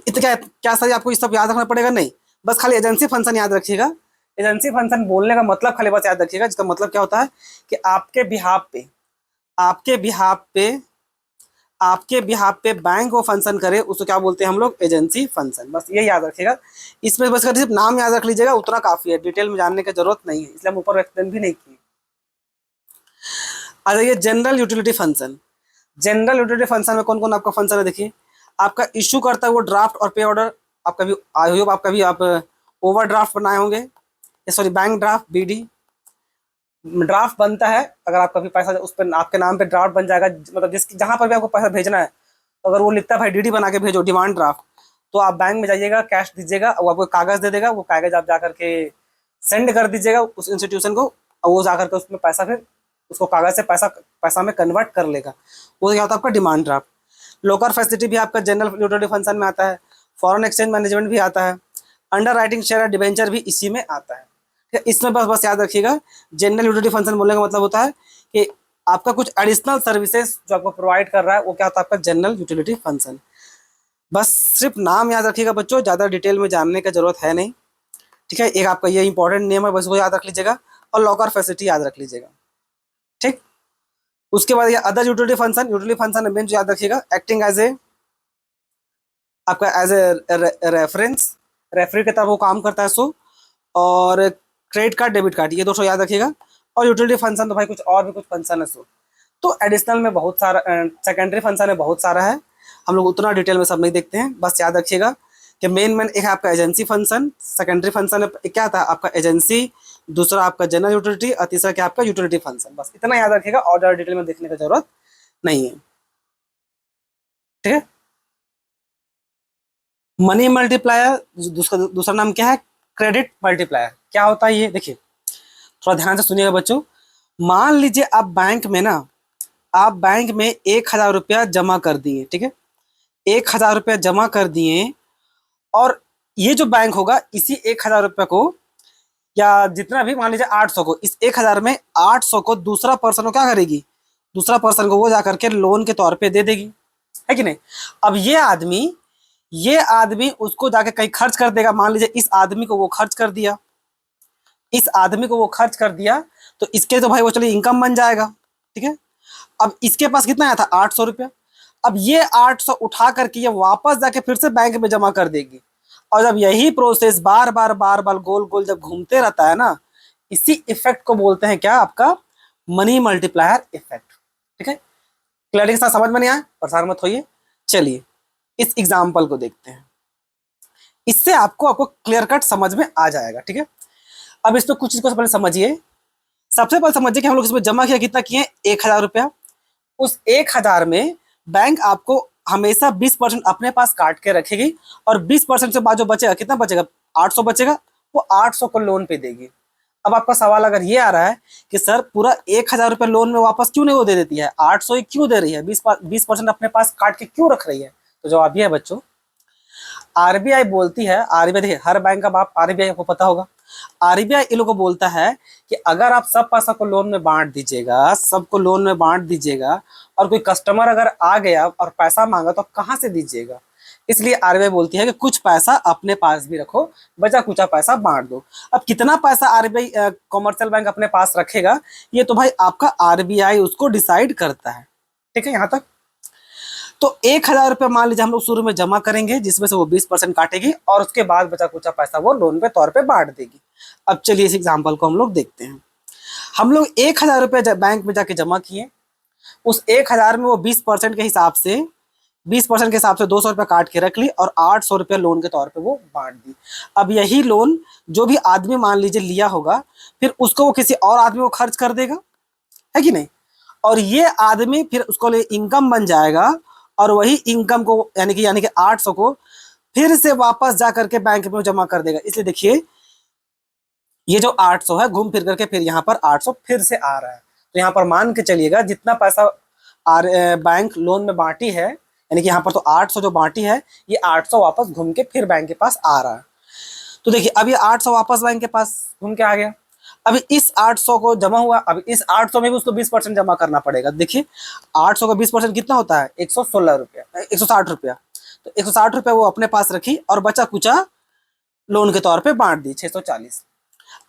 इतना क्या सही आपको ये सब याद रखना पड़ेगा, नहीं, बस खाली एजेंसी फंक्शन याद रखिएगा। एजेंसी फंक्शन बोलने का मतलब खाली बस याद रखिएगा, जिसका मतलब क्या होता है कि आपके बिहाफ पे बैंक वो फंक्शन करे, उसको क्या बोलते हैं हम लोग, एजेंसी फंक्शन। बस ये याद रखिएगा। इसमें बस सिर्फ नाम याद रख लीजिएगा, उतना काफी है, डिटेल में जानने की जरूरत नहीं है, इसलिए हम ऊपर एक्सप्लेन भी नहीं किए। आ जाइए general utility function. General utility function में कौन कौन आपका फंक्शन है, देखिए। आपका इशू करता है वो ड्राफ्ट और पे ऑर्डर। आप कभी ओवर ड्राफ्ट बनाए होंगे, sorry bank draft, BD draft बनता है। अगर आप कभी पैसा उस पर आपके नाम पे ड्राफ्ट बन जाएगा, मतलब जिस जहां पर भी आपको पैसा भेजना है, तो अगर वो लिखता है भाई डीडी बना के भेजो, डिमांड ड्राफ्ट, तो आप बैंक में जाइएगा, कैश दीजिएगा, वो आपको कागज दे देगा, वो कागज आप जाकर के सेंड कर दीजिएगा उस इंस्टीट्यूशन को, और वो जाकर के उसमें पैसा फिर उसको कागज से पैसा में कन्वर्ट कर लेगा। वो क्या होता है आपका डिमांड ड्राफ्ट। लोकर फैसिलिटी भी आपका जनरल यूटिलिटी फंक्शन में आता है। फॉरेन एक्सचेंज मैनेजमेंट भी आता है। अंडर राइटिंग शेयर डिबेंचर भी इसी में आता है। इसमें बस याद रखिएगा, जनरल यूटिलिटी फंक्शन बोलने का मतलब होता है कि आपका कुछ एडिशनल सर्विसेज जो आपको प्रोवाइड कर रहा है, वो क्या होता है आपका जनरल यूटिलिटी फंक्शन। बस सिर्फ नाम याद रखिएगा बच्चों, ज़्यादा डिटेल में जानने की जरूरत है नहीं। ठीक है। एक आपका ये इंपॉर्टेंट नेम है, बस वो याद रख लीजिएगा, और लॉकर फैसिलिटी याद रख लीजिएगा। ठीक। उसके बाद ये अदर यूटिलिटी फंक्शन मेन जो याद रखिएगा, एक्टिंग एज ए आपका एज ए रेफरेंस के तरह वो काम करता है। सो और क्रेडिट कार्ड, डेबिट कार्ड, ये 200 याद रखिएगा। और यूटिलिटी फंक्शन तो भाई कुछ और भी कुछ फंक्शन है। सो तो एडिशनल में बहुत सारा, सेकेंडरी फंक्शन में बहुत सारा है, हम लोग उतना डिटेल में सब नहीं देखते हैं। बस याद रखिएगा कि मेन एक है आपका एजेंसी फंक्शन, सेकेंडरी फंक्शन क्या था आपका एजेंसी, दूसरा आपका जनरल यूटिलिटी और तीसरा क्या आपका यूटिलिटी फंक्शन। बस इतना याद रखिएगा और ज़्यादा डिटेल में देखने की जरूरत नहीं है, ठीक है। मनी मल्टीप्लायर, दूसरा नाम क्या है, क्रेडिट मल्टीप्लायर। क्या होता है ये देखिए, थोड़ा ध्यान से सुनिएगा बच्चों। मान लीजिए आप बैंक में ना, आप बैंक में 1,000 रुपया जमा कर दिए, ठीक है, 1,000 रुपया जमा कर दिए, और ये जो बैंक होगा इसी 1,000 रुपये को, या जितना भी मान लीजिए 800 को, इस 1,000 में 800 को दूसरा पर्सन को क्या करेगी, दूसरा पर्सन को वो जा करके लोन के तौर पे दे देगी, है कि नहीं। अब ये आदमी उसको जाके कहीं खर्च कर देगा। मान लीजिए इस आदमी को वो खर्च कर दिया, इस आदमी को वो खर्च कर दिया, तो इसके तो भाई वो चलिए इनकम बन जाएगा, ठीक है। अब इसके पास कितना आया था, 800 रुपया। अब ये 800 उठा करके ये वापस जाके फिर से बैंक में जमा कर देगी, और जब यही प्रोसेस बार बार गोल गोल जब घूमते रहता है ना, इसी इफेक्ट को बोलते हैं क्या, आपका मनी मल्टीप्लायर इफेक्ट, ठीक है। क्लैरिटी के साथ समझ में नहीं आया, परेशान मत होइए। चलिए इस एग्जाम्पल को देखते हैं, इससे आपको क्लियर कट समझ में आ जाएगा, ठीक है। अब इसमें कुछ चीज को पहले समझिए। सबसे पहले समझिए कि हम लोग इसमें जमा किया कितना किए, 1,000 रुपया। उस 1,000 में बैंक आपको हमेशा 20% अपने पास काट के रखेगी, और 20% से बाद जो बचेगा, कितना बचेगा, 800 बचेगा, वो 800 को लोन पे देगी। अब आपका सवाल अगर ये आ रहा है कि सर पूरा 1,000 रुपये लोन में वापस क्यों नहीं वो दे देती है, 800 ही क्यों दे रही है, 20% अपने पास काट के क्यों रख रही है, तो जवाब ये है बच्चों, आरबीआई बोलती है, आरबीआई देखिए हर बैंक का बाप आरबीआई आपको पता होगा, आरबीआई इन लोगों को बोलता है कि अगर आप सब पैसा को लोन में बांट दीजिएगा, सबको लोन में बांट दीजिएगा, और कोई कस्टमर अगर आ गया और पैसा मांगा तो कहाँ से दीजिएगा। इसलिए आरबीआई बोलती है कि कुछ पैसा अपने पास भी रखो, बचा कुचा पैसा बांट दो। अब कितना पैसा आरबीआई कॉमर्शियल बैंक अपने पास रखेगा, ये तो भाई आपका आरबीआई उसको डिसाइड करता है, ठीक है। यहाँ तक तो 1,000 रुपये मान लीजिए हम लोग शुरू में जमा करेंगे, जिसमें से वो 20% काटेगी, और उसके बाद बचा कुचा पैसा वो लोन पे तौर पे बांट देगी। अब चलिए इस एग्जाम्पल को हम लोग देखते हैं। हम लोग 1,000 रुपये बैंक में जाके जमा किए, उस 1,000 में वो 20% के हिसाब से 200 रुपये काट के रख ली, और 800 रुपये लोन के तौर पे वो बांट दी। अब यही लोन जो भी आदमी मान लीजिए लिया होगा, फिर उसको वो किसी और आदमी को खर्च कर देगा, है कि नहीं, और ये आदमी फिर उसको लिए इनकम बन जाएगा, और वही इनकम को यानी कि 800 को फिर से वापस जा करके बैंक में जमा कर देगा। इसलिए देखिए ये जो 800 है घूम फिर करके फिर यहाँ पर 800 फिर से आ रहा है। तो यहाँ पर मान के चलिएगा जितना पैसा बैंक लोन में बांटी है, यानी कि यहाँ पर तो 800 जो बांटी है, ये 800 वापस घूम के फिर बैंक के पास आ रहा है। तो देखिए अब ये 800 वापस बैंक के पास घूम के आ गया। अभी इस 800 को जमा हुआ, अब इस 800 में भी उसको 20% जमा करना पड़ेगा। देखिए 800 का 20% कितना होता है, 116 रुपया, 160 रुपया। तो 160 रुपया वो अपने पास रखी, और बचा कुचा लोन के तौर पे बांट दी 640।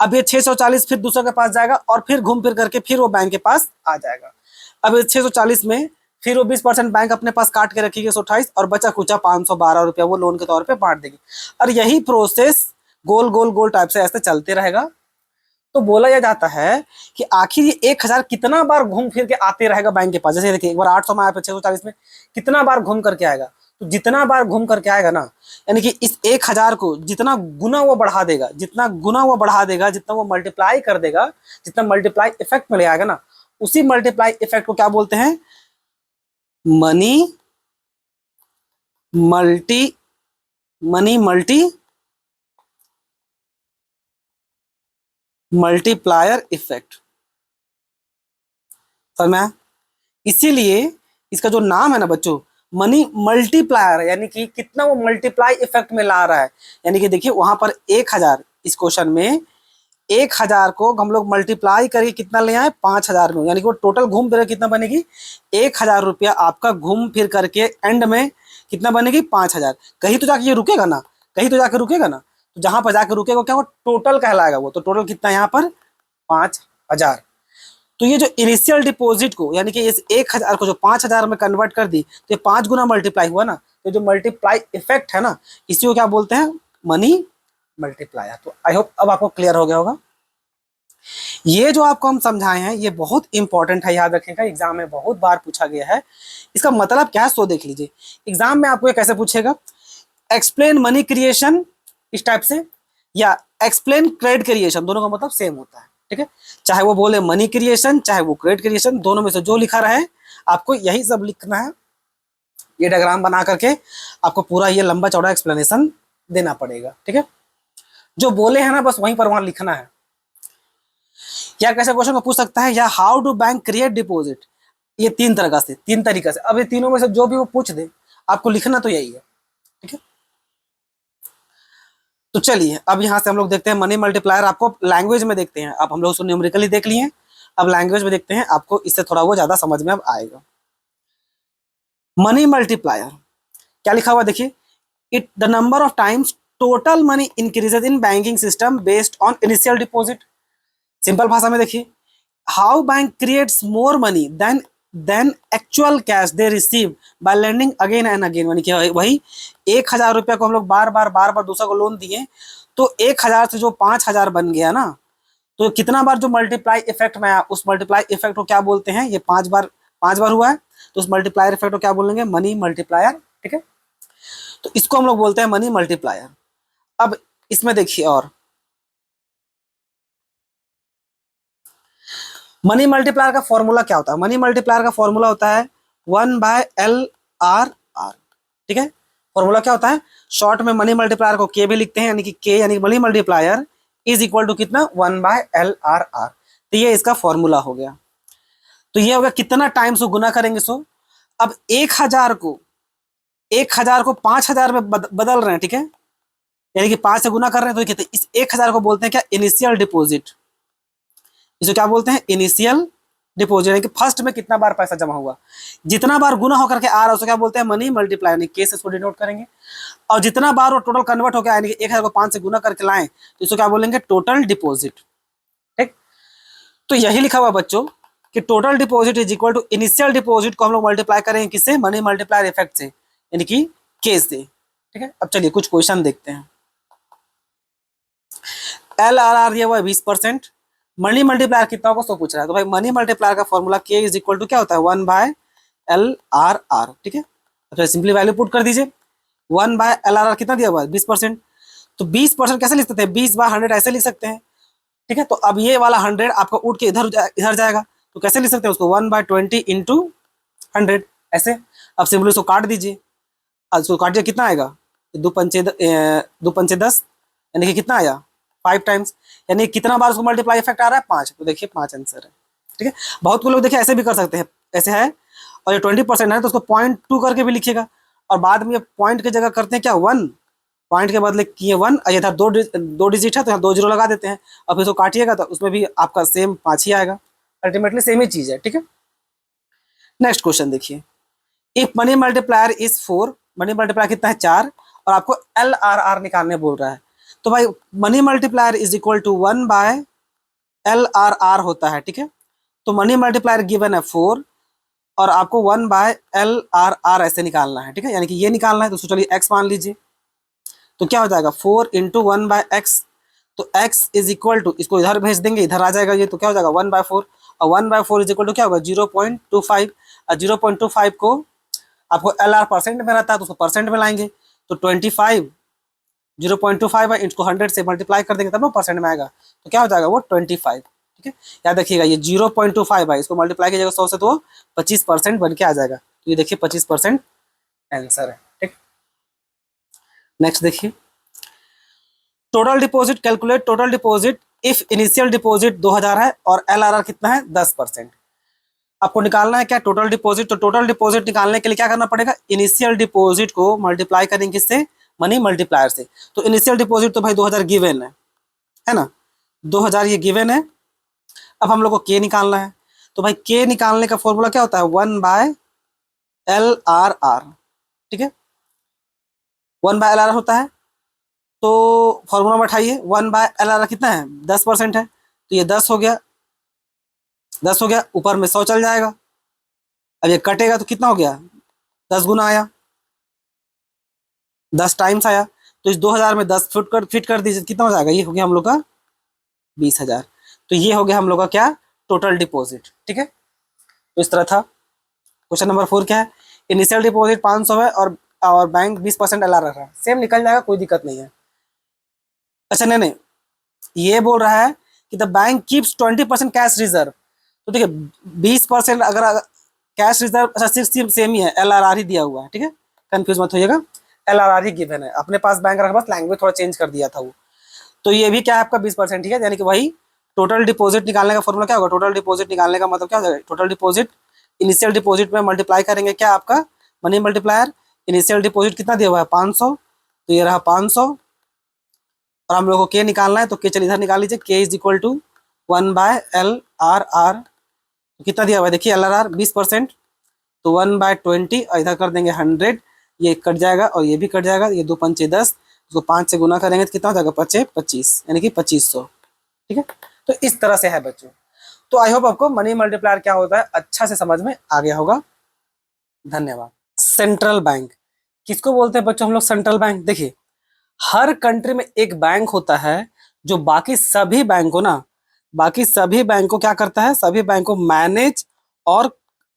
अब ये 640 फिर दूसरे के पास जाएगा, और फिर घूम फिर करके फिर वो बैंक के पास आ जाएगा। अब ये 640 में फिर वो 20% बैंक अपने पास काट के रखेगी 128, और बचा कुचा 512 रुपया वो लोन के तौर पे बांट देगी। और यही प्रोसेस गोल गोल गोल टाइप से ऐसे चलते रहेगा। तो बोला यह जाता है कि आखिर ये 1,000 कितना बार घूम फिर के आते रहेगा बैंक के पास। जैसे देखिए एक बार 800 में आया, 640 में कितना बार घूम करके आएगा, तो जितना बार घूम करके आएगा ना, यानी कि इस 1,000 को जितना गुना वो बढ़ा देगा, जितना गुना वो बढ़ा देगा, जितना वो मल्टीप्लाई कर देगा, जितना मल्टीप्लाई इफेक्ट में ले आएगा ना, उसी मल्टीप्लाई इफेक्ट को क्या बोलते हैं, मनी मल्टीप्लायर इफेक्ट, समझ में आया? इसीलिए इसका जो नाम है ना बच्चों, मनी मल्टीप्लायर, यानी कि कितना वो मल्टीप्लाई इफेक्ट में ला रहा है। यानी कि देखिए वहां पर 1,000, इस क्वेश्चन में 1,000 को हम लोग मल्टीप्लाई करके कितना ले आए, 5,000 में, यानी कि वो टोटल घूम फिर कितना बनेगी, 1,000 रुपया आपका घूम फिर करके एंड में कितना बनेगी, 5,000। कहीं तो जाके ये रुकेगा ना, कहीं तो जाके रुकेगा ना, तो जहां पर जाके रुकेगा क्या वो टोटल कहलाएगा। वो तो टोटल कितना यहाँ पर 5,000। तो ये जो इनिशियल डिपॉजिट को, यानी कि इस 1,000 को जो 5,000 में कन्वर्ट कर दी, तो ये 5 गुना मल्टीप्लाई हुआ ना। तो जो मल्टीप्लाई इफेक्ट है ना, इसी को क्या बोलते हैं, मनी मल्टीप्लायर। तो आई होप अब आपको क्लियर हो गया होगा। ये जो आपको हम समझाए हैं ये बहुत इंपॉर्टेंट है, याद रखिएगा, एग्जाम में बहुत बार पूछा गया है। इसका मतलब क्या है सो देख लीजिए। एग्जाम में आपको ये कैसे पूछेगा, एक्सप्लेन मनी क्रिएशन इस टाइप से, या एक्सप्लेन क्रेडिट क्रिएशन, दोनों का मतलब सेम होता है, ठीक है। चाहे वो बोले मनी क्रिएशन चाहे वो क्रेडिट क्रिएशन, दोनों में से जो लिखा रहे आपको यही सब लिखना है। ये डायग्राम बना करके आपको पूरा ये लंबा चौड़ा एक्सप्लेनेशन देना पड़ेगा, ठीक है। जो बोले हैं ना बस वहीं पर वहां लिखना है। या कैसे क्वेश्चन को पूछ सकता है, या how do bank create deposit, ये तीन तरीके से। अब ये तीनों में से जो भी वो पूछ दे आपको लिखना तो यही है, ठीक है। तो चलिए अब यहाँ से हम लोग देखते हैं मनी मल्टीप्लायर, आपको लैंग्वेज में देखते हैं। अब हम लोग उसको न्यूमेरिकली देख लिए, अब लैंग्वेज में देखते हैं, आपको इससे थोड़ा वो ज्यादा समझ में अब आएगा। मनी मल्टीप्लायर क्या लिखा हुआ देखिए, it the number of times total money increases in banking system based on initial deposit. Simple भाषा में देखिए, how bank creates more money than actual cash they receive by lending again and again. यानी कि वही 1,000 रुपया को हम लोग बार बार दूसरा को लोन दिए, तो 1,000 से जो 5,000 बन गया ना, तो कितना बार जो मल्टीप्लाई इफेक्ट में आया, उस मल्टीप्लाई इफेक्ट को क्या बोलते हैं, ये 5 बार हुआ है, तो उस मल्टीप्लायर इफेक्ट को क्या बोलेंगे, मनी मल्टीप्लायर, ठीक है। तो इसको हम लोग बोलते हैं मनी मल्टीप्लायर। अब इसमें देखिए, और मनी मल्टीप्लायर का फॉर्मूला क्या होता है, मनी मल्टीप्लायर का फॉर्मूला होता है 1/LRR, ठीक है। फॉर्मूला क्या होता है, शॉर्ट में मनी मल्टीप्लायर को के भी लिखते हैं, यानी कि के यानी money multiplier is equal to कितना, 1/LRR। तो ये इसका फॉर्मूला हो गया। तो ये हो गया कितना टाइम्स को गुना करेंगे सो। अब 1,000 को 5,000 में बदल रहे हैं, ठीक है, यानी कि 5 से गुना कर रहे हैं, तो कहते हैं इस 1,000 को बोलते हैं क्या, इनिशियल डिपॉजिट। इसे क्या बोलते हैं, इनिशियल डिपॉजिट, यानी कि फर्स्ट में कितना बार पैसा जमा हुआ, जितना बार गुना होकर के आ रहा है उसे क्या बोलते हैं, मनी मल्टीप्लाई, यानी के से इसको डिनोट करेंगे। और जितना बार वो टोटल कन्वर्ट होकर यानी कि 1,000 को 5 से गुना करके लाएं, तो इसको क्या बोलेंगे, टोटल डिपॉजिट, ठीक। तो यही लिखा हुआ बच्चों कि total deposit is equal to initial deposit को हम लोग मल्टीप्लाई करेंगे किससे, मनी मल्टीप्लायर इफेक्ट से, यानी कि के से, ठीक है। अब चलिए कुछ क्वेश्चन देखते हैं। LRR ये हुआ 20%, मनी मल्टीप्लायर कितना को सो पूछ रहा है, तो भाई मनी मल्टीप्लायर का फॉर्मूला के इज इक्वल टू क्या होता है, 1/LRR, ठीक है। अच्छा सिंपली वैल्यू पुट कर दीजिए, 1/LRR कितना दिया हुआ है, 20%। तो 20% कैसे लिख सकते हैं, 20/100 ऐसे लिख सकते हैं, ठीक है। तो अब ये वाला 100 आपका उठ के इधर जाएगा, तो कैसे लिख सकते हैं उसको, 1/20 इंटू 100 ऐसे। अब सिंपली उसको काट दीजिए, उसको काट दिया कितना आएगा, दो पंचे 10, यानी कि कितना आया, 5 टाइम्स, यानी कितना बार उसको मल्टीप्लाई इफेक्ट आ रहा है, 5। तो देखिए 5 आंसर है, ठीक है। बहुत को लोग देखिए ऐसे भी कर सकते हैं, ऐसे है, और ये 20% है तो उसको 0.2 करके भी लिखिएगा, और बाद में पॉइंट की जगह करते हैं क्या, 1, पॉइंट के बदले किए 1, इधर दो डिजिट है तो यहाँ 2 जीरो लगा देते हैं, और फिर उसको काटिएगा तो उसमें भी आपका सेम 5 ही आएगा, अल्टीमेटली सेम ही चीज है, ठीक है। नेक्स्ट क्वेश्चन देखिए, if money multiplier is 4, money multiplier कितना है, 4, और आपको LRR निकालने बोल रहा है, तो भाई money multiplier is equal to 1/LRR होता है, ठीक है। तो मनी मल्टीप्लायर गिवन है 4, और आपको 1/LRR ऐसे निकालना है, ठीक है, यानी कि ये निकालना है, तो चलिए x मान लीजिए, तो क्या हो जाएगा 4 इंटू 1/x, तो x इज इक्वल टू, इसको इधर भेज देंगे, इधर आ जाएगा ये, तो क्या हो जाएगा 1/4, और 1/4 इज इक्वल टू क्या होगा 0.25, और 0.25 को आपको LR परसेंट में रहता है तो उसको परसेंट में लाएंगे, तो 25 0.25 है, इसको 100 से मल्टीप्लाई कर देंगे तब ना परसेंट में आएगा, तो क्या हो जाएगा वो 25, ठीक है। याद रखिएगा ये 0.25 है, इसको मल्टीप्लाई कीजिएगा 100 से तो 25% बन के आ जाएगा, तो ये देखिए 25% आंसर है, ठीक। नेक्स्ट देखिए, total deposit calculate total deposit if initial deposit 2,000 है और LRR कितना है 10%। आपको निकालना है क्या, टोटल डिपॉजिट। तो टोटल डिपॉजिट निकालने के लिए क्या करना पड़ेगा, इनिशियल डिपॉजिट को मल्टीप्लाई करेंगे किससे, मनी मल्टीप्लायर से। तो इनिशियल डिपॉजिट तो भाई 2,000 गिवन है ना, 2,000 ये गिवन है। अब हम लोग को के निकालना है, तो भाई के निकालने का फॉर्मूला क्या होता है, 1/LRR, ठीक है, 1/LRR होता है। तो फॉर्मूला में उठाइए, 1/LRR कितना है 10% है, तो ये 10 हो गया, 10 हो गया, ऊपर में 100 चल जाएगा। अब ये कटेगा तो कितना हो गया, 10 गुना आया, 10 टाइम्स आया, तो इस 2,000 में 10 फिट कर दीजिए, कितना हो जाएगा, ये हो गया हम लोग का 20,000। तो ये हो गया हम लोग का क्या, टोटल डिपॉजिट। ठीक है, तो इस तरह था। क्वेश्चन नंबर 4 क्या है, इनिशियल डिपॉजिट 500 है और बैंक 20% LR रख रहा है, सेम निकल जाएगा, कोई दिक्कत नहीं है। अच्छा नहीं नहीं, ये बोल रहा है कि the bank keeps 20% cash reserve. तो ठीक है, 20% अगर कैश रिजर्व, अच्छा सिक्स सेम ही है, LRR ही दिया हुआ है। ठीक है, कंफ्यूज मत होइएगा, LRR ही गिवन है, अपने पास बैंक रखा, बस लैंग्वेज थोड़ा चेंज कर दिया था वो। तो ये भी क्या है आपका 20%। ठीक है, यानी कि वही टोटल डिपॉजिट निकालने का फॉर्मूला क्या होगा, टोटल डिपॉजिट निकालने का मतलब क्या हो जाएगा, टोटल डिपॉजिट इनिशियल डिपॉजिट में मल्टीप्लाई करेंगे क्या, आपका मनी मल्टीप्लायर। इनिशियल डिपॉजिट कितना दिया हुआ है 500, तो ये रहा 500, और हम लोग को के निकालना है, तो के चलिए इधर निकाल लीजिए, के इज इक्वल टू 1/LRR। तो कितना दिया हुआ है देखिए, LRR 20%, तो 1/20, और इधर कर देंगे 100, ये कट जाएगा और ये भी कट जाएगा, ये 2 पंचे 10, उसको 5 से गुना करेंगे तो कितना हो जाएगा, 5 25, यानी कि 2500। ठीक है, तो इस तरह से है बच्चों। तो आई होप आपको मनी मल्टीप्लायर क्या होता है अच्छा से समझ में आ गया होगा। धन्यवाद। सेंट्रल बैंक किसको बोलते हैं बच्चों हम लोग, सेंट्रल बैंक। देखिए, हर कंट्री में एक बैंक होता है जो बाकी सभी बैंक को ना, बाकी सभी बैंक को क्या करता है, सभी बैंक को मैनेज और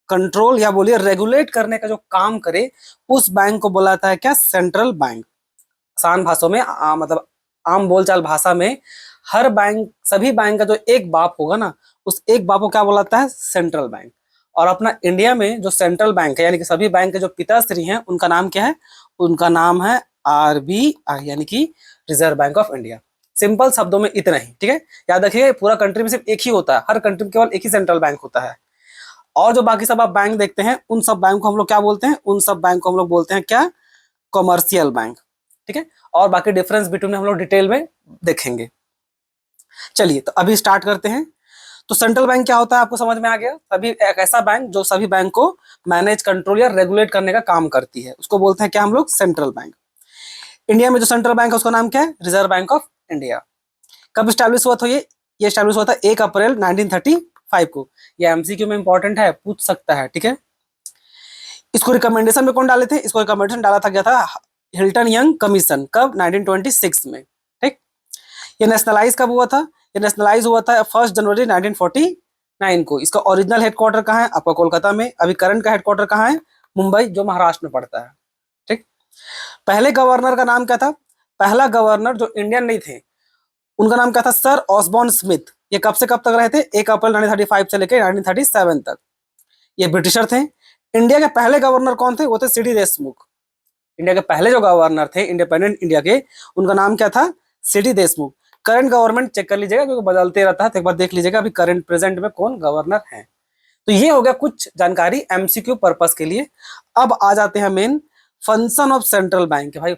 कंट्रोल या बोलिए रेगुलेट करने का जो काम करे, उस बैंक को बोला जाता है क्या, सेंट्रल बैंक। आसान भाषा में मतलब आम बोलचाल भाषा में, हर बैंक, सभी बैंक का जो एक बाप होगा ना, उस एक बाप को क्या बोला जाता है, सेंट्रल बैंक। और अपना इंडिया में जो सेंट्रल बैंक है, यानी कि सभी बैंक के जो पिताश्री हैं, उनका नाम क्या है, उनका नाम है RBI, यानी कि reserve bank of India. Simple शब्दों में इतना ही। ठीक है, याद रखिए पूरा कंट्री में सिर्फ एक ही होता है, हर कंट्री में केवल एक ही सेंट्रल बैंक होता है। और जो बाकी सब आप बैंक देखते हैं, उन सब बैंक को हम लोग क्या बोलते हैं, उन सब बैंक को हम लोग बोलते हैं क्या, कॉमर्शियल बैंक। ठीक है, और बाकी डिफरेंस बिटवीन हम लोग डिटेल में देखेंगे। चलिए तो अभी स्टार्ट करते हैं। तो सेंट्रल बैंक क्या होता है आपको समझ में आ गया, सभी एक ऐसा बैंक जो सभी बैंक को मैनेज, कंट्रोल या रेगुलेट करने का काम करती है, उसको बोलते हैं क्या हम लोग, सेंट्रल बैंक। इंडिया में जो सेंट्रल बैंक है उसका नाम क्या है, रिजर्व बैंक ऑफ इंडिया। कब स्टैब्लिश हुआ था ये स्टैब्लिश हुआ था 1 अप्रैल 1935 को। ये एमसीक्यू में इंपॉर्टेंट है, पूछ सकता है। ठीक है, इसको रिकमेंडेशन में कौन डाले थे, इसको रिकमेंडेशन डाला था गया था हिल्टन यंग कमीशन, कब, 1926 में। ठीक, ये नेशनलाइज कब हुआ था, ये नेशनलाइज हुआ था 1 जनवरी 1949 को। इसका ओरिजिनल हेडक्वार्टर कहाँ है, आपका कोलकाता में। अभी करंट का हेडक्वार्टर कहाँ है, मुंबई, जो महाराष्ट्र में पड़ता है। ठीक, पहले गवर्नर का नाम क्या था, पहला गवर्नर जो इंडियन नहीं थे, उनका नाम क्या था, सर ऑसबॉर्न स्मिथ। ये कब से कब तक रहे थे, 1 अप्रैल 1935 से लेकर 1937 तक। ये ब्रिटिशर थे। इंडिया के पहले गवर्नर कौन थे, वो थे CD देशमुख। इंडिया के पहले जो गवर्नर थे इंडिपेंडेंट इंडिया के, उनका नाम क्या था, CD Deshmukh. Current government check कर लीजिएगा क्योंकि बदलते रहता है, तो एक बार देख लीजिएगा अभी करंट प्रेजेंट में कौन गवर्नर है। तो ये हो गया कुछ जानकारी MCQ पर्पस के लिए। अब आ जाते हैं main function of central bank. भाई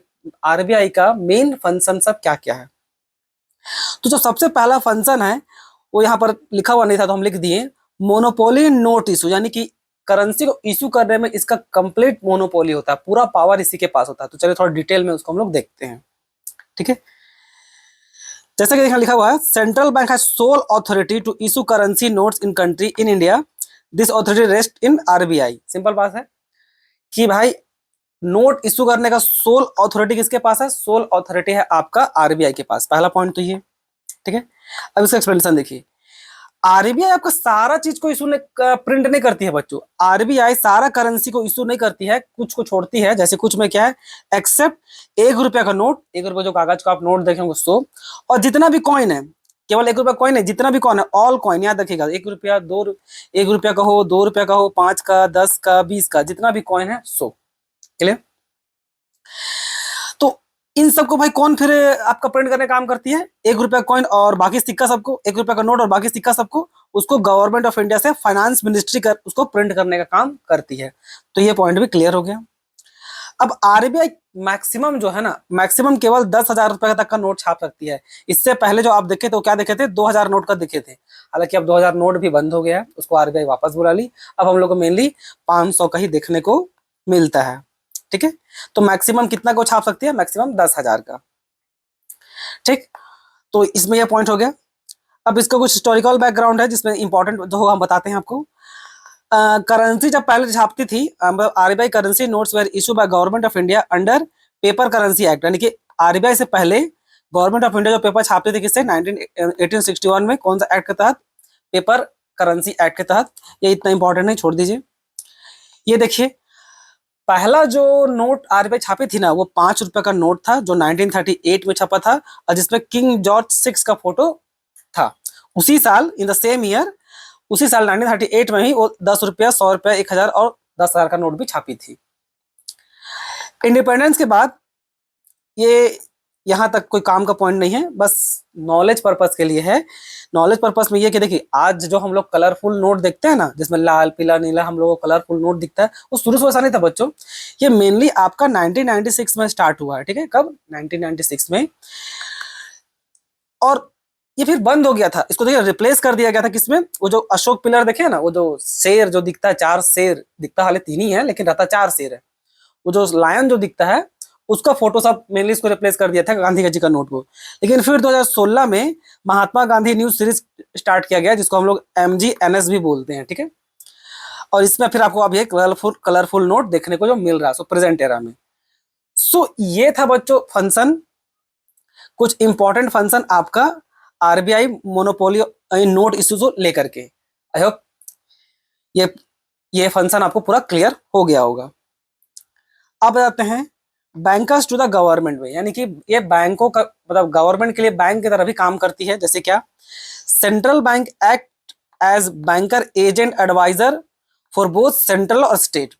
RBI का मेन फंक्शन सब क्या क्या है। तो जो सबसे पहला फंक्शन है वो यहाँ पर लिखा हुआ नहीं था तो हम लिख दिए, मोनोपोली नोट इशू, यानी कि करेंसी को इशू करने में इसका कंप्लीट मोनोपोली होता है, पूरा पावर इसी के पास होता है। तो चलिए थोड़ा डिटेल में उसको हम लोग देखते हैं। ठीक है, जैसा कि यहाँ लिखा हुआ है, central bank has sole authority to issue currency notes in country in India, this authority rest in RBI। सिंपल बात है कि भाई नोट इशू करने का सोल अथॉरिटी किसके पास है, सोल अथॉरिटी है आपका RBI के पास। पहला पॉइंट तो ये। ठीक है, अब इसका एक्सप्लेनेशन देखिए। RBI आपका सारा चीज को इशू प्रिंट नहीं करती है बच्चों, RBI सारा करेंसी को इशू नहीं करती है, कुछ को छोड़ती है। जैसे कुछ में क्या है, एक्सेप्ट 1 रुपया का नोट, 1 रुपया जो कागज का आप नोट देखेंगे उसको, और जितना भी कॉइन है, केवल 1 रुपया कॉइन है, जितना भी कॉइन है ऑल कॉइन, याद रखिएगा, 1 रुपया 1 रुपया का हो, 2 रुपया का हो, 5 का, 10 का, 20 का, जितना भी कॉइन है सो। क्लियर। तो इन सबको भाई कौन फिर आपका प्रिंट करने का काम करती है, 1 रुपया कॉइन और बाकी सिक्का सबको, 1 रुपया का नोट और बाकी सिक्का सबको, उसको गवर्नमेंट ऑफ इंडिया से फाइनेंस मिनिस्ट्री कर उसको प्रिंट करने का काम करती है। तो ये पॉइंट भी क्लियर हो गया। अब RBI मैक्सिमम जो है ना, मैक्सिमम केवल 10,000 रुपए तक का नोट छाप सकती है। इससे पहले जो आप देखे थे वो क्या देखे थे, 2,000 नोट का दिखे थे। हालांकि अब 2,000 नोट भी बंद हो गया है, उसको RBI वापस बुला ली। अब हम लोग को मेनली 500 का ही देखने को मिलता है। ठीक है, तो मैक्सिमम कितना को छाप सकती है, मैक्सिमम 10,000 का। ठीक, तो इसमें यह पॉइंट हो गया। अब इसका कुछ हिस्टोरिकल बैकग्राउंड है जिसमें इंपॉर्टेंट जो होगा हम बताते हैं आपको। करेंसी जब पहले छापती थी, RBI currency notes were issue by government of India under paper currency act, यानी कि RBI से पहले गवर्नमेंट ऑफ इंडिया जो पेपर छापती थी किससे, 1861 में, कौन सा एक्ट के तहत, पेपर करेंसी एक्ट के तहत। ये इतना इंपॉर्टेंट नहीं, छोड़ दीजिए। ये देखिए, पहला जो नोट आरबीआई छापी थी ना, वो 5 रुपए का नोट था, जो 1938 में छपा था, और जिसमें किंग जॉर्ज 6 का फोटो था। उसी साल, इन द सेम ईयर, उसी साल 1938 में ही वो 10 रुपया, 100 रुपया, 1000 और 10,000 का नोट भी छापी थी। इंडिपेंडेंस के बाद ये, यहाँ तक कोई काम का पॉइंट नहीं है, बस नॉलेज पर्पस के लिए है। नॉलेज पर्पस में ये कि देखिए, आज जो हम लोग कलरफुल नोट देखते हैं ना, जिसमें लाल पीला नीला हम लोगों को कलरफुल नोट दिखता है, वो शुरू से वैसा नहीं था बच्चों। ये मेनली आपका 1996 में स्टार्ट हुआ है, ठीक है। कब? 1996 में। और ये फिर बंद हो गया था, इसको देखिए रिप्लेस कर दिया गया था किसमें, वो जो अशोक पिलर देखे ना, वो जो शेर जो दिखता है, 4 शेर दिखता, हाले 3 ही है लेकिन रहता 4 शेर है, वो जो लायन जो दिखता है, उसका फोटो सब मेनली इसको रिप्लेस कर दिया था गांधी जी का नोट को। लेकिन फिर 2016 में Mahatma Gandhi news series start किया गया, जिसको हम लोग MGNS भी बोलते हैं, ठीक है। और इसमें फिर आपको अभी एक कलरफुल नोट देखने को जो मिल रहा है, सो प्रेजेंट एरा में। सो ये था बच्चों फंक्शन, कुछ इंपॉर्टेंट फंक्शन आपका आरबीआई मोनोपोली नोट इश्यूज को लेकर के। आई होप ये ये फंक्शन आपको पूरा क्लियर हो गया होगा। अब आते हैं बैंकर्स टू द गवर्नमेंट में, यानी कि ये बैंकों का मतलब गवर्नमेंट के लिए बैंक की तरह भी काम करती है। जैसे क्या? Central bank act as banker agent adviser for both central और स्टेट।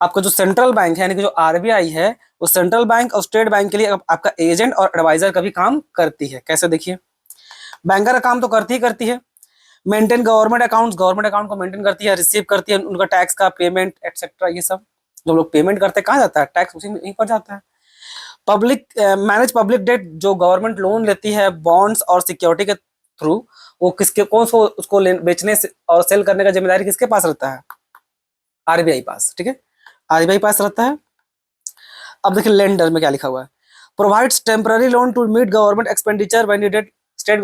आपका जो सेंट्रल बैंक है, यानी कि जो आरबीआई है, वो सेंट्रल बैंक और स्टेट बैंक के लिए आपका एजेंट और एडवाइजर का भी काम करती है। कैसे? देखिए, बैंकर का काम तो करती है, मेंटेन गवर्नमेंट अकाउंट को मेंटेन करती है, रिसीव करती है उनका टैक्स का पेमेंट एक्सेट्रा। ये सब जो लोग पेमेंट करते हैं कहाँ जाता है? टैक्स उसी में यहीं पर जाता है। पब्लिक मैनेज पब्लिक डेट, जो गवर्नमेंट लोन लेती है बॉन्ड्स और सिक्योरिटी के थ्रू, वो किसके कौन सो उसको बेचने से और सेल करने का जिम्मेदारी किसके पास रहता है? आरबीआई पास, ठीक है, आरबीआई पास रहता है। अब देखिए लेंडर में क्या लिखा हुआ है, provides temporary loan to meet government expenditure when needed. State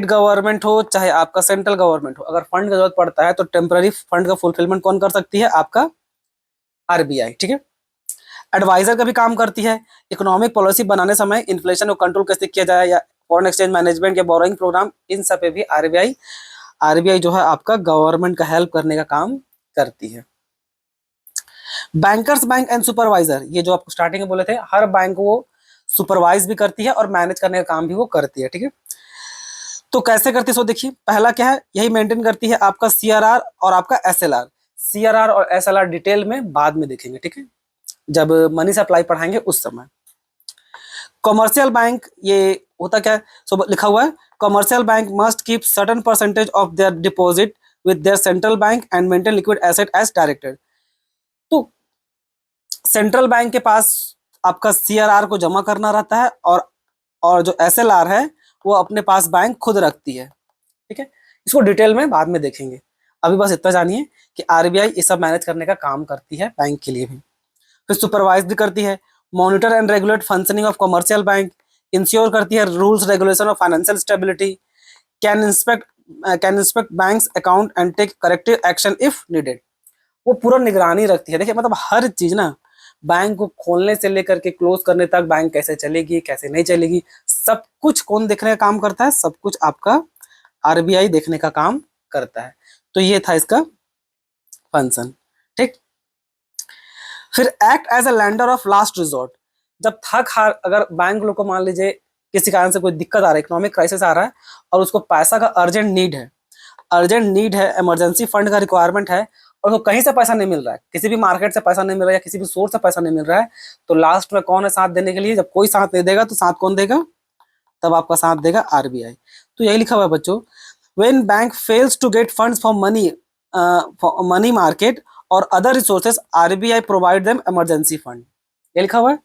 government हो चाहे आपका सेंट्रल गवर्नमेंट हो, अगर फंड की जरूरत पड़ता है तो टेम्पररी फंड का फुलफिलमेंट कौन कर सकती है? आपका आरबीआई, ठीक है। एडवाइजर का भी काम करती है, इकोनॉमिक पॉलिसी बनाने समय इन्फ्लेशन को कंट्रोल कैसे किया जाए, या फॉरेन एक्सचेंज मैनेजमेंट या बोरोइंग प्रोग्राम, इन सब पे भी आरबीआई जो है आपका गवर्नमेंट का हेल्प करने का काम करती है। बैंकर्स बैंक एंड सुपरवाइजर, ये जो आपको स्टार्टिंग में बोले थे, हर बैंक वो सुपरवाइज भी करती है और मैनेज करने का काम भी वो करती है, ठीक है। तो कैसे करती है? सो देखिए, पहला क्या है, यही मेंटेन करती है आपका सीआरआर और आपका एसएलआर। सीआरआर और एसएलआर डिटेल में बाद में देखेंगे, ठीक है, जब मनी सप्लाई पढ़ाएंगे उस समय। कमर्शियल बैंक, ये होता क्या है? सो लिखा हुआ है, commercial bank must keep certain percentage of their deposit with their central bank and maintain liquid asset as directed. तो सेंट्रल बैंक के पास आपका सीआरआर को जमा करना रहता है, और जो एसएलआर है वो अपने पास बैंक खुद रखती है, ठीक है। इसको डिटेल में बाद में देखेंगे, अभी बस इतना जानिए कि आरबीआई ये सब मैनेज करने का काम करती है बैंक के लिए भी। फिर सुपरवाइज भी करती है, monitor and regulate functioning of commercial bank, ensure करती है rules regulation of financial stability, can inspect banks account and take corrective action if needed. वो पूरा निगरानी रखती है। देखिए, मतलब हर चीज ना, बैंक को खोलने से लेकर के क्लोज करने तक, बैंक कैसे चलेगी कैसे नहीं चलेगी, सब कुछ कौन देखने का काम करता है? सब कुछ आपका आरबीआई देखने का काम करता है। तो ये था इसका फंक्शन, ठीक। फिर act as a lender of last resort, जब थक हार अगर बैंक लोग को मान लीजिए किसी कारण से कोई दिक्कत आ रहा है, इकोनॉमिक क्राइसिस आ रहा है, और उसको पैसा का अर्जेंट नीड है, इमरजेंसी फंड का रिक्वायरमेंट है, और उसको कहीं से पैसा नहीं मिल रहा है, किसी भी मार्केट से पैसा नहीं मिल रहा है, या किसी भी सोर्स से पैसा नहीं मिल रहा है, तो लास्ट में कौन है साथ देने के लिए? जब कोई साथ नहीं देगा तो साथ कौन देगा? तब आपका साथ देगा आरबीआई। तो यही लिखा हुआ है बच्चों, when bank fails to get funds for money market और other resources, RBI provide them emergency fund. ये लिखा हुआ है।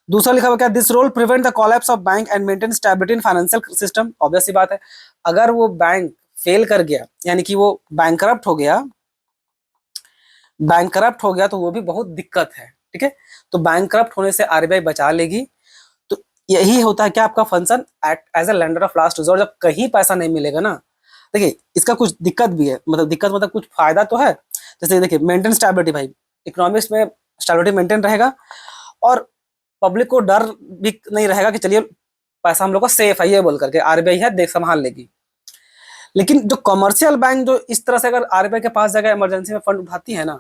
दूसरा लिखा हुआ क्या? This role prevent the collapse of bank and maintain stability in financial system. Obvious सी बात है, अगर वो बैंक फेल कर गया, यानी कि वो बैंकरप्ट हो गया तो वो भी बहुत दिक्कत है, ठीक है। तो बैंकरप्ट होने से आरबीआई बचा लेगी। तो यही होता है क्या आपका function, act as a lender of last resort. जब कहीं पैसा नहीं मिलेगा ना, देखिए इसका कुछ दिक्कत भी है, मतलब कुछ फायदा तो है। जैसे देखिए, मेंटेन स्टेबिलिटी, भाई इकोनॉमिक्स में स्टेबिलिटी मेंटेन रहेगा, और पब्लिक को डर भी नहीं रहेगा कि चलिए पैसा हम लोग का सेफ है, ये बोल करके आरबीआई है देख संभाल लेगी। लेकिन जो कमर्शियल बैंक जो इस तरह से अगर आरबीआई के पास जाकर इमरजेंसी में फंड उठाती है ना,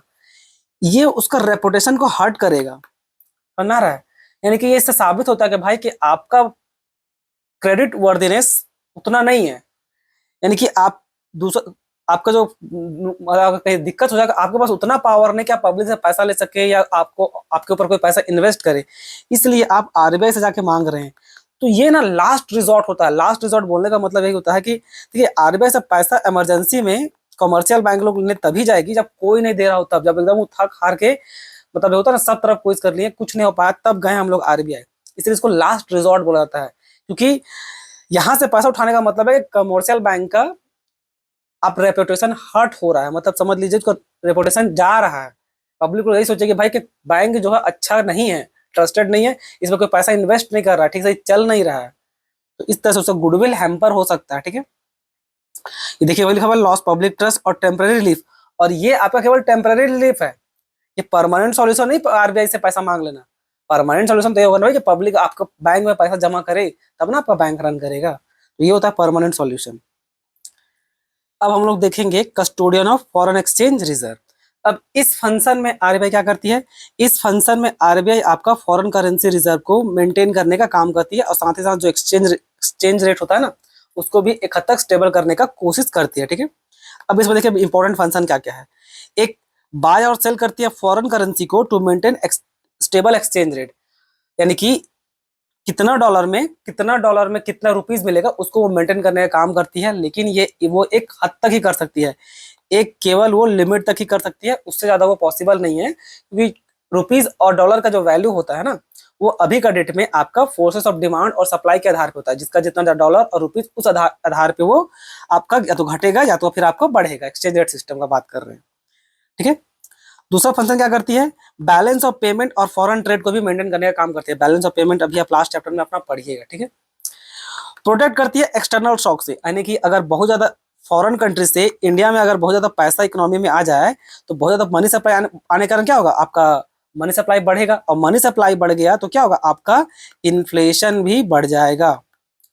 ये उसका रेपुटेशन को हर्ट करेगा, समझ रहा है। यानी कि ये इससे साबित होता है कि भाई कि आपका क्रेडिट वर्दीनेस उतना नहीं है, यानी कि आप दूसरा आपका जो कहीं दिक्कत हो जाएगा, आपके पास उतना पावर नहीं कि आप पब्लिक से पैसा ले सके या आपको आपके ऊपर कोई पैसा इन्वेस्ट करे, इसलिए आप आरबीआई से जाके मांग रहे हैं। तो ये ना लास्ट रिजॉर्ट होता है। लास्ट रिजॉर्ट बोलने का मतलब यही होता है कि देखिए आरबीआई से पैसा इमरजेंसी में कमर्शियल बैंक लोग लेने तभी जाएगी जब कोई नहीं दे रहा होता, जब एकदम वो थक हार के मतलब होता है ना सब तरफ कोशिश कर लिए कुछ नहीं हो पाया, तब गए हम लोग आरबीआई। इसलिए इसको लास्ट रिजॉर्ट बोला जाता है, क्योंकि यहां से पैसा उठाने का मतलब है कमर्शियल बैंक का आप रेपुटेशन हर्ट हो रहा है, मतलब समझ लीजिए उसका रेपुटेशन जा रहा है। पब्लिक को यही सोचे कि भाई कि बैंक जो है अच्छा नहीं है, ट्रस्टेड नहीं है, इसमें कोई पैसा इन्वेस्ट नहीं कर रहा है, ठीक से चल नहीं रहा है, तो इस तरह से उसका गुडविल हैम्पर हो सकता है। ठीक है, ये देखिए वही खबर लॉस पब्लिक ट्रस्ट और टेम्पररी रिलीफ, और ये आपका केवल टेम्पररी रिलीफ है, ये परमानेंट सॉल्यूशन नहीं आरबीआई से पैसा मांग लेना। परमानेंट सॉल्यूशन तो ये होगा ना कि पब्लिक आपका बैंक में पैसा जमा करे तब ना आपका बैंक रन करेगा, तो ये होता है परमानेंट सॉल्यूशन। अब हम लोग देखेंगे custodian of foreign exchange reserve. अब इस फंक्शन में आरबीआई क्या करती है, इस फंक्शन में आरबीआई आपका फॉरेन करेंसी रिजर्व को मेंटेन करने का काम करती है, और साथ ही साथ जो एक्सचेंज रेट होता है ना उसको भी एक हद तक स्टेबल करने का कोशिश करती है। ठीक है, अब इसमें देखिए इंपॉर्टेंट फंक्शन क्या क्या है। एक बाय और सेल करती है फॉरेन करेंसी को to maintain stable exchange rate, यानी कि कितना डॉलर में कितना रुपीस मिलेगा उसको वो मेंटेन करने का काम करती है। लेकिन ये वो एक हद तक ही कर सकती है, एक केवल वो लिमिट तक ही कर सकती है, उससे ज्यादा वो पॉसिबल नहीं है, क्योंकि रुपीस और डॉलर का जो वैल्यू होता है ना वो अभी का डेट में आपका फोर्सेस ऑफ डिमांड और सप्लाई के आधार पे होता है, जिसका जितना डॉलर और रुपीस उस आधार पे वो आपका या तो घटेगा या तो फिर आपको बढ़ेगा। एक्सचेंज रेट सिस्टम का बात कर रहे हैं। ठीक है, दूसरा फंक्शन क्या करती है, बैलेंस ऑफ पेमेंट और फॉरेन ट्रेड को भी मेंटेन करने का काम करती है। बैलेंस ऑफ पेमेंट अभी आप लास्ट चैप्टर में अपना पढ़िएगा। ठीक है, प्रोटेक्ट करती है एक्सटर्नल शॉक से, यानी कि अगर बहुत ज्यादा फॉरेन कंट्री से इंडिया में अगर बहुत ज्यादा पैसा इकोनॉमी में आ जाए तो बहुत ज्यादा मनी सप्लाई आने कारण क्या होगा, आपका मनी सप्लाई बढ़ेगा, और मनी सप्लाई बढ़ गया तो क्या होगा, आपका इन्फ्लेशन भी बढ़ जाएगा।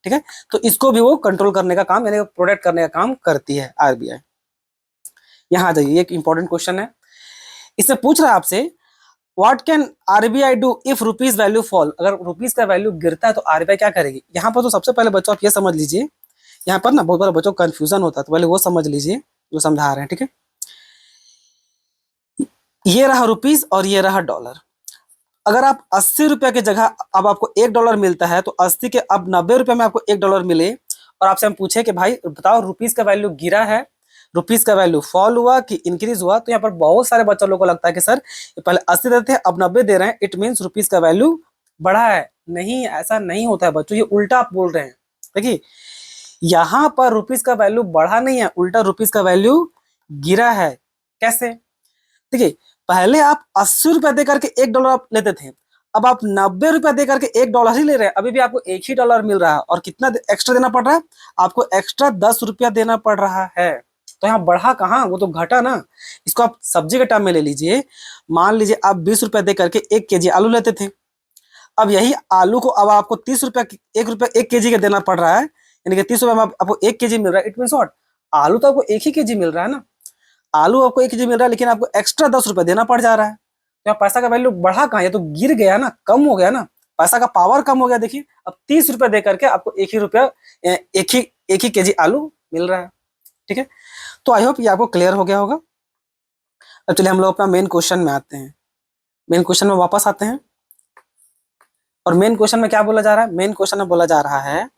ठीक है, तो इसको भी वो कंट्रोल करने का काम यानी प्रोटेक्ट करने का काम करती है आरबीआई। यहाँ आ जाइए, एक इंपॉर्टेंट क्वेश्चन है, इससे पूछ रहा है आपसे what can RBI do if rupees value fall. अगर रुपीज का वैल्यू गिरता है तो आरबीआई क्या करेगी। यहाँ पर तो सबसे पहले बच्चों आप ये समझ लीजिए, यहाँ पर ना बहुत बार बच्चों को कंफ्यूजन होता है, तो पहले वो समझ लीजिए जो समझा रहे हैं। ठीक है, ये रहा रुपीज और ये रहा डॉलर। अगर आप 80 रुपए की जगह अब आपको $1 मिलता है, तो 80 के अब 90 रुपए में आपको $1 मिले, और आपसे हम पूछे कि भाई बताओ रुपीज का वैल्यू गिरा है, रुपीज का वैल्यू फॉल हुआ कि इंक्रीज हुआ, तो यहाँ पर बहुत सारे बच्चों लोगों को लगता है कि सर ये पहले 80 देते थे अब 90 दे रहे हैं, इट मीन्स रुपीज का वैल्यू बढ़ा है। नहीं, ऐसा नहीं होता है बच्चों, ये उल्टा आप बोल रहे हैं। देखिए यहाँ पर रुपीज का वैल्यू बढ़ा नहीं है, उल्टा रुपीज का वैल्यू गिरा है। कैसे, देखिए पहले आप 80 रुपए दे करके $1 आप लेते थे, अब आप 90 रुपए दे करके $1 ही ले रहे हैं, अभी भी आपको एक ही डॉलर मिल रहा है, और कितना एक्स्ट्रा देना पड़ रहा है, आपको एक्स्ट्रा 10 रुपया देना पड़ रहा है। तो यहाँ बढ़ा कहाँ, वो तो घटा ना। इसको आप सब्जी के टर्म में ले लीजिए, मान लीजिए आप 20 रुपए दे करके 1 केजी आलू लेते थे, अब यही आलू को अब आपको 30 रुपया 1 केजी का देना पड़ रहा है, यानी कि 30 रुपए में आपको 1 केजी मिल रहा है। इट मीन व्हाट, आलू तो आपको 1 ही केजी मिल रहा है ना, आलू आपको 1 केजी मिल रहा है, लेकिन आपको एक्स्ट्रा 10 रुपए देना पड़ जा रहा है। तो पैसा का वैल्यू बढ़ा कहाँ, ये तो गिर गया ना, कम हो गया ना, पैसा का पावर कम हो गया। देखिए अब 30 रुपए दे करके आपको 1 ही रुपया एक ही केजी आलू मिल रहा है। ठीक है, तो आई होप ये आपको क्लियर हो गया होगा। अब चलिए हम लोग अपना मेन क्वेश्चन में आते हैं, मेन क्वेश्चन में वापस आते हैं। और मेन क्वेश्चन में क्या बोला जा रहा है, मेन क्वेश्चन में बोला जा रहा है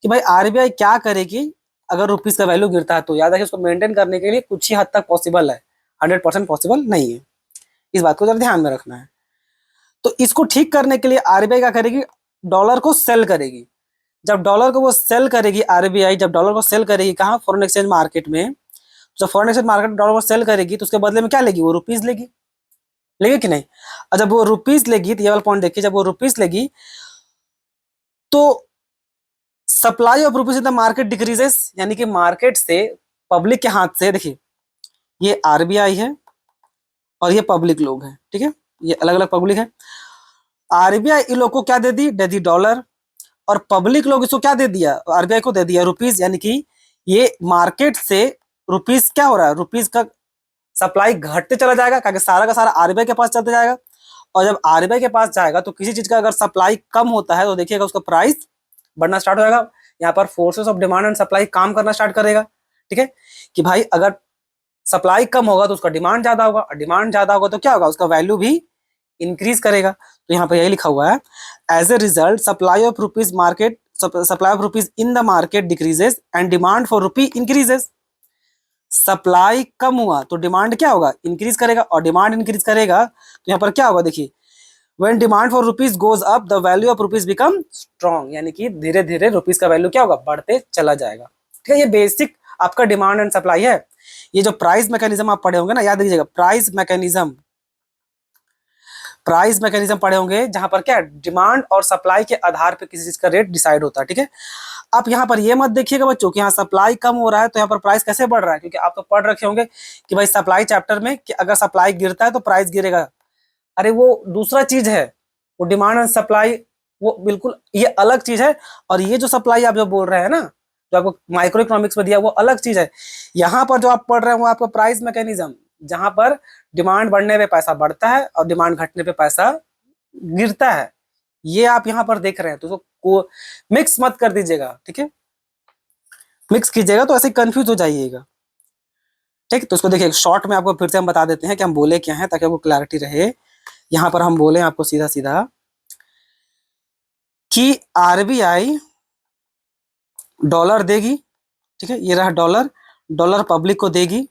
कि भाई आरबीआई क्या करेगी अगर रुपीज का वैल्यू गिरता है। तो याद रखिए उसको मेंटेन करने के लिए कुछ ही हद तक पॉसिबल है, 100% पॉसिबल नहीं है, इस बात को जरा ध्यान में रखना है। तो इसको ठीक करने के लिए आरबीआई क्या करेगी, डॉलर को सेल करेगी। जब डॉलर को वो सेल करेगी आरबीआई, जब डॉलर को सेल करेगी कहाँ, फॉरेन एक्सचेंज मार्केट में, जब फॉरेन एक्सचेंज मार्केट में डॉलर को सेल करेगी तो उसके बदले में क्या लेगी, वो रुपीज लेगी, लेगी कि नहीं। और जब वो रुपीज लेगी तो ये वाला पॉइंट देखिए, जब वो रुपीज लेगी तो supply of rupees in the market decreases, यानी कि मार्केट से पब्लिक के हाथ से, देखिए ये आरबीआई है और ये पब्लिक लोग हैं, ठीक है, ये अलग अलग पब्लिक है, आरबीआई इन लोग को क्या दे दी डॉलर, और पब्लिक लोग इसको क्या दे दिया, आरबीआई को दे दिया रुपीज, यानी कि ये मार्केट से रुपीज क्या हो रहा है, रुपीज का सप्लाई घटते चला जाएगा, क्योंकि सारा का सारा आरबीआई के पास चलते जाएगा। और जब आरबीआई के पास जाएगा तो किसी चीज का अगर सप्लाई कम होता है तो देखिएगा उसका प्राइस बढ़ना स्टार्ट हो जाएगा। यहाँ पर forces of demand and supply काम करना स्टार्ट करेगा। ठीक है, कि भाई अगर सप्लाई कम होगा तो उसका डिमांड ज्यादा होगा, और डिमांड ज्यादा होगा तो क्या होगा, उसका वैल्यू भी इंक्रीज करेगा। तो यहाँ पर यही लिखा हुआ है, as a result supply of rupees in the market decreases and demand for rupee increases. Supply कम हुआ तो डिमांड क्या होगा, इंक्रीज करेगा, और डिमांड इंक्रीज करेगा तो यहाँ पर क्या होगा, देखिए when demand for rupees goes up the value of rupees become strong, यानी कि धीरे धीरे रुपीस का वैल्यू क्या होगा, बढ़ते चला जाएगा। ठीक है, ये बेसिक आपका डिमांड एंड सप्लाई है। ये जो प्राइस मैकेनिज्म आप पढ़े होंगे ना, याद रखिएगा, प्राइस मैकेनिज्म पढ़े होंगे, जहां पर क्या डिमांड और सप्लाई के आधार पर किसी चीज का रेट डिसाइड होता है। ठीक है, आप यहाँ पर ये मत देखिएगा बच्चों कि यहाँ सप्लाई कम हो रहा है तो यहाँ पर प्राइस कैसे बढ़ रहा है, क्योंकि आप तो पढ़ रखे होंगे कि भाई सप्लाई चैप्टर में कि अगर सप्लाई गिरता है तो प्राइस गिरेगा। अरे वो दूसरा चीज है, वो डिमांड एंड सप्लाई वो बिल्कुल ये अलग चीज है। और ये जो सप्लाई आप जो बोल रहे हैं ना, जो आपको माइक्रो इकोनॉमिक्स में दिया, वो अलग चीज है। यहाँ पर जो आप पढ़ रहे हैं वो आपका प्राइस मैकेनिज्म, जहां पर डिमांड बढ़ने पे पैसा बढ़ता है और डिमांड घटने पे पैसा गिरता है, ये आप यहाँ पर देख रहे हैं। तो उसको मिक्स मत कर दीजिएगा। ठीक है, मिक्स कीजिएगा तो ऐसे कंफ्यूज हो जाइएगा। ठीक, तो इसको देखिए शॉर्ट में आपको फिर से हम बता देते हैं कि हम बोले क्या है, ताकि आपको क्लैरिटी रहे। यहां पर हम बोले आपको सीधा सीधा कि आरबीआई डॉलर देगी। ठीक है, ये रहा डॉलर, डॉलर पब्लिक को देगी,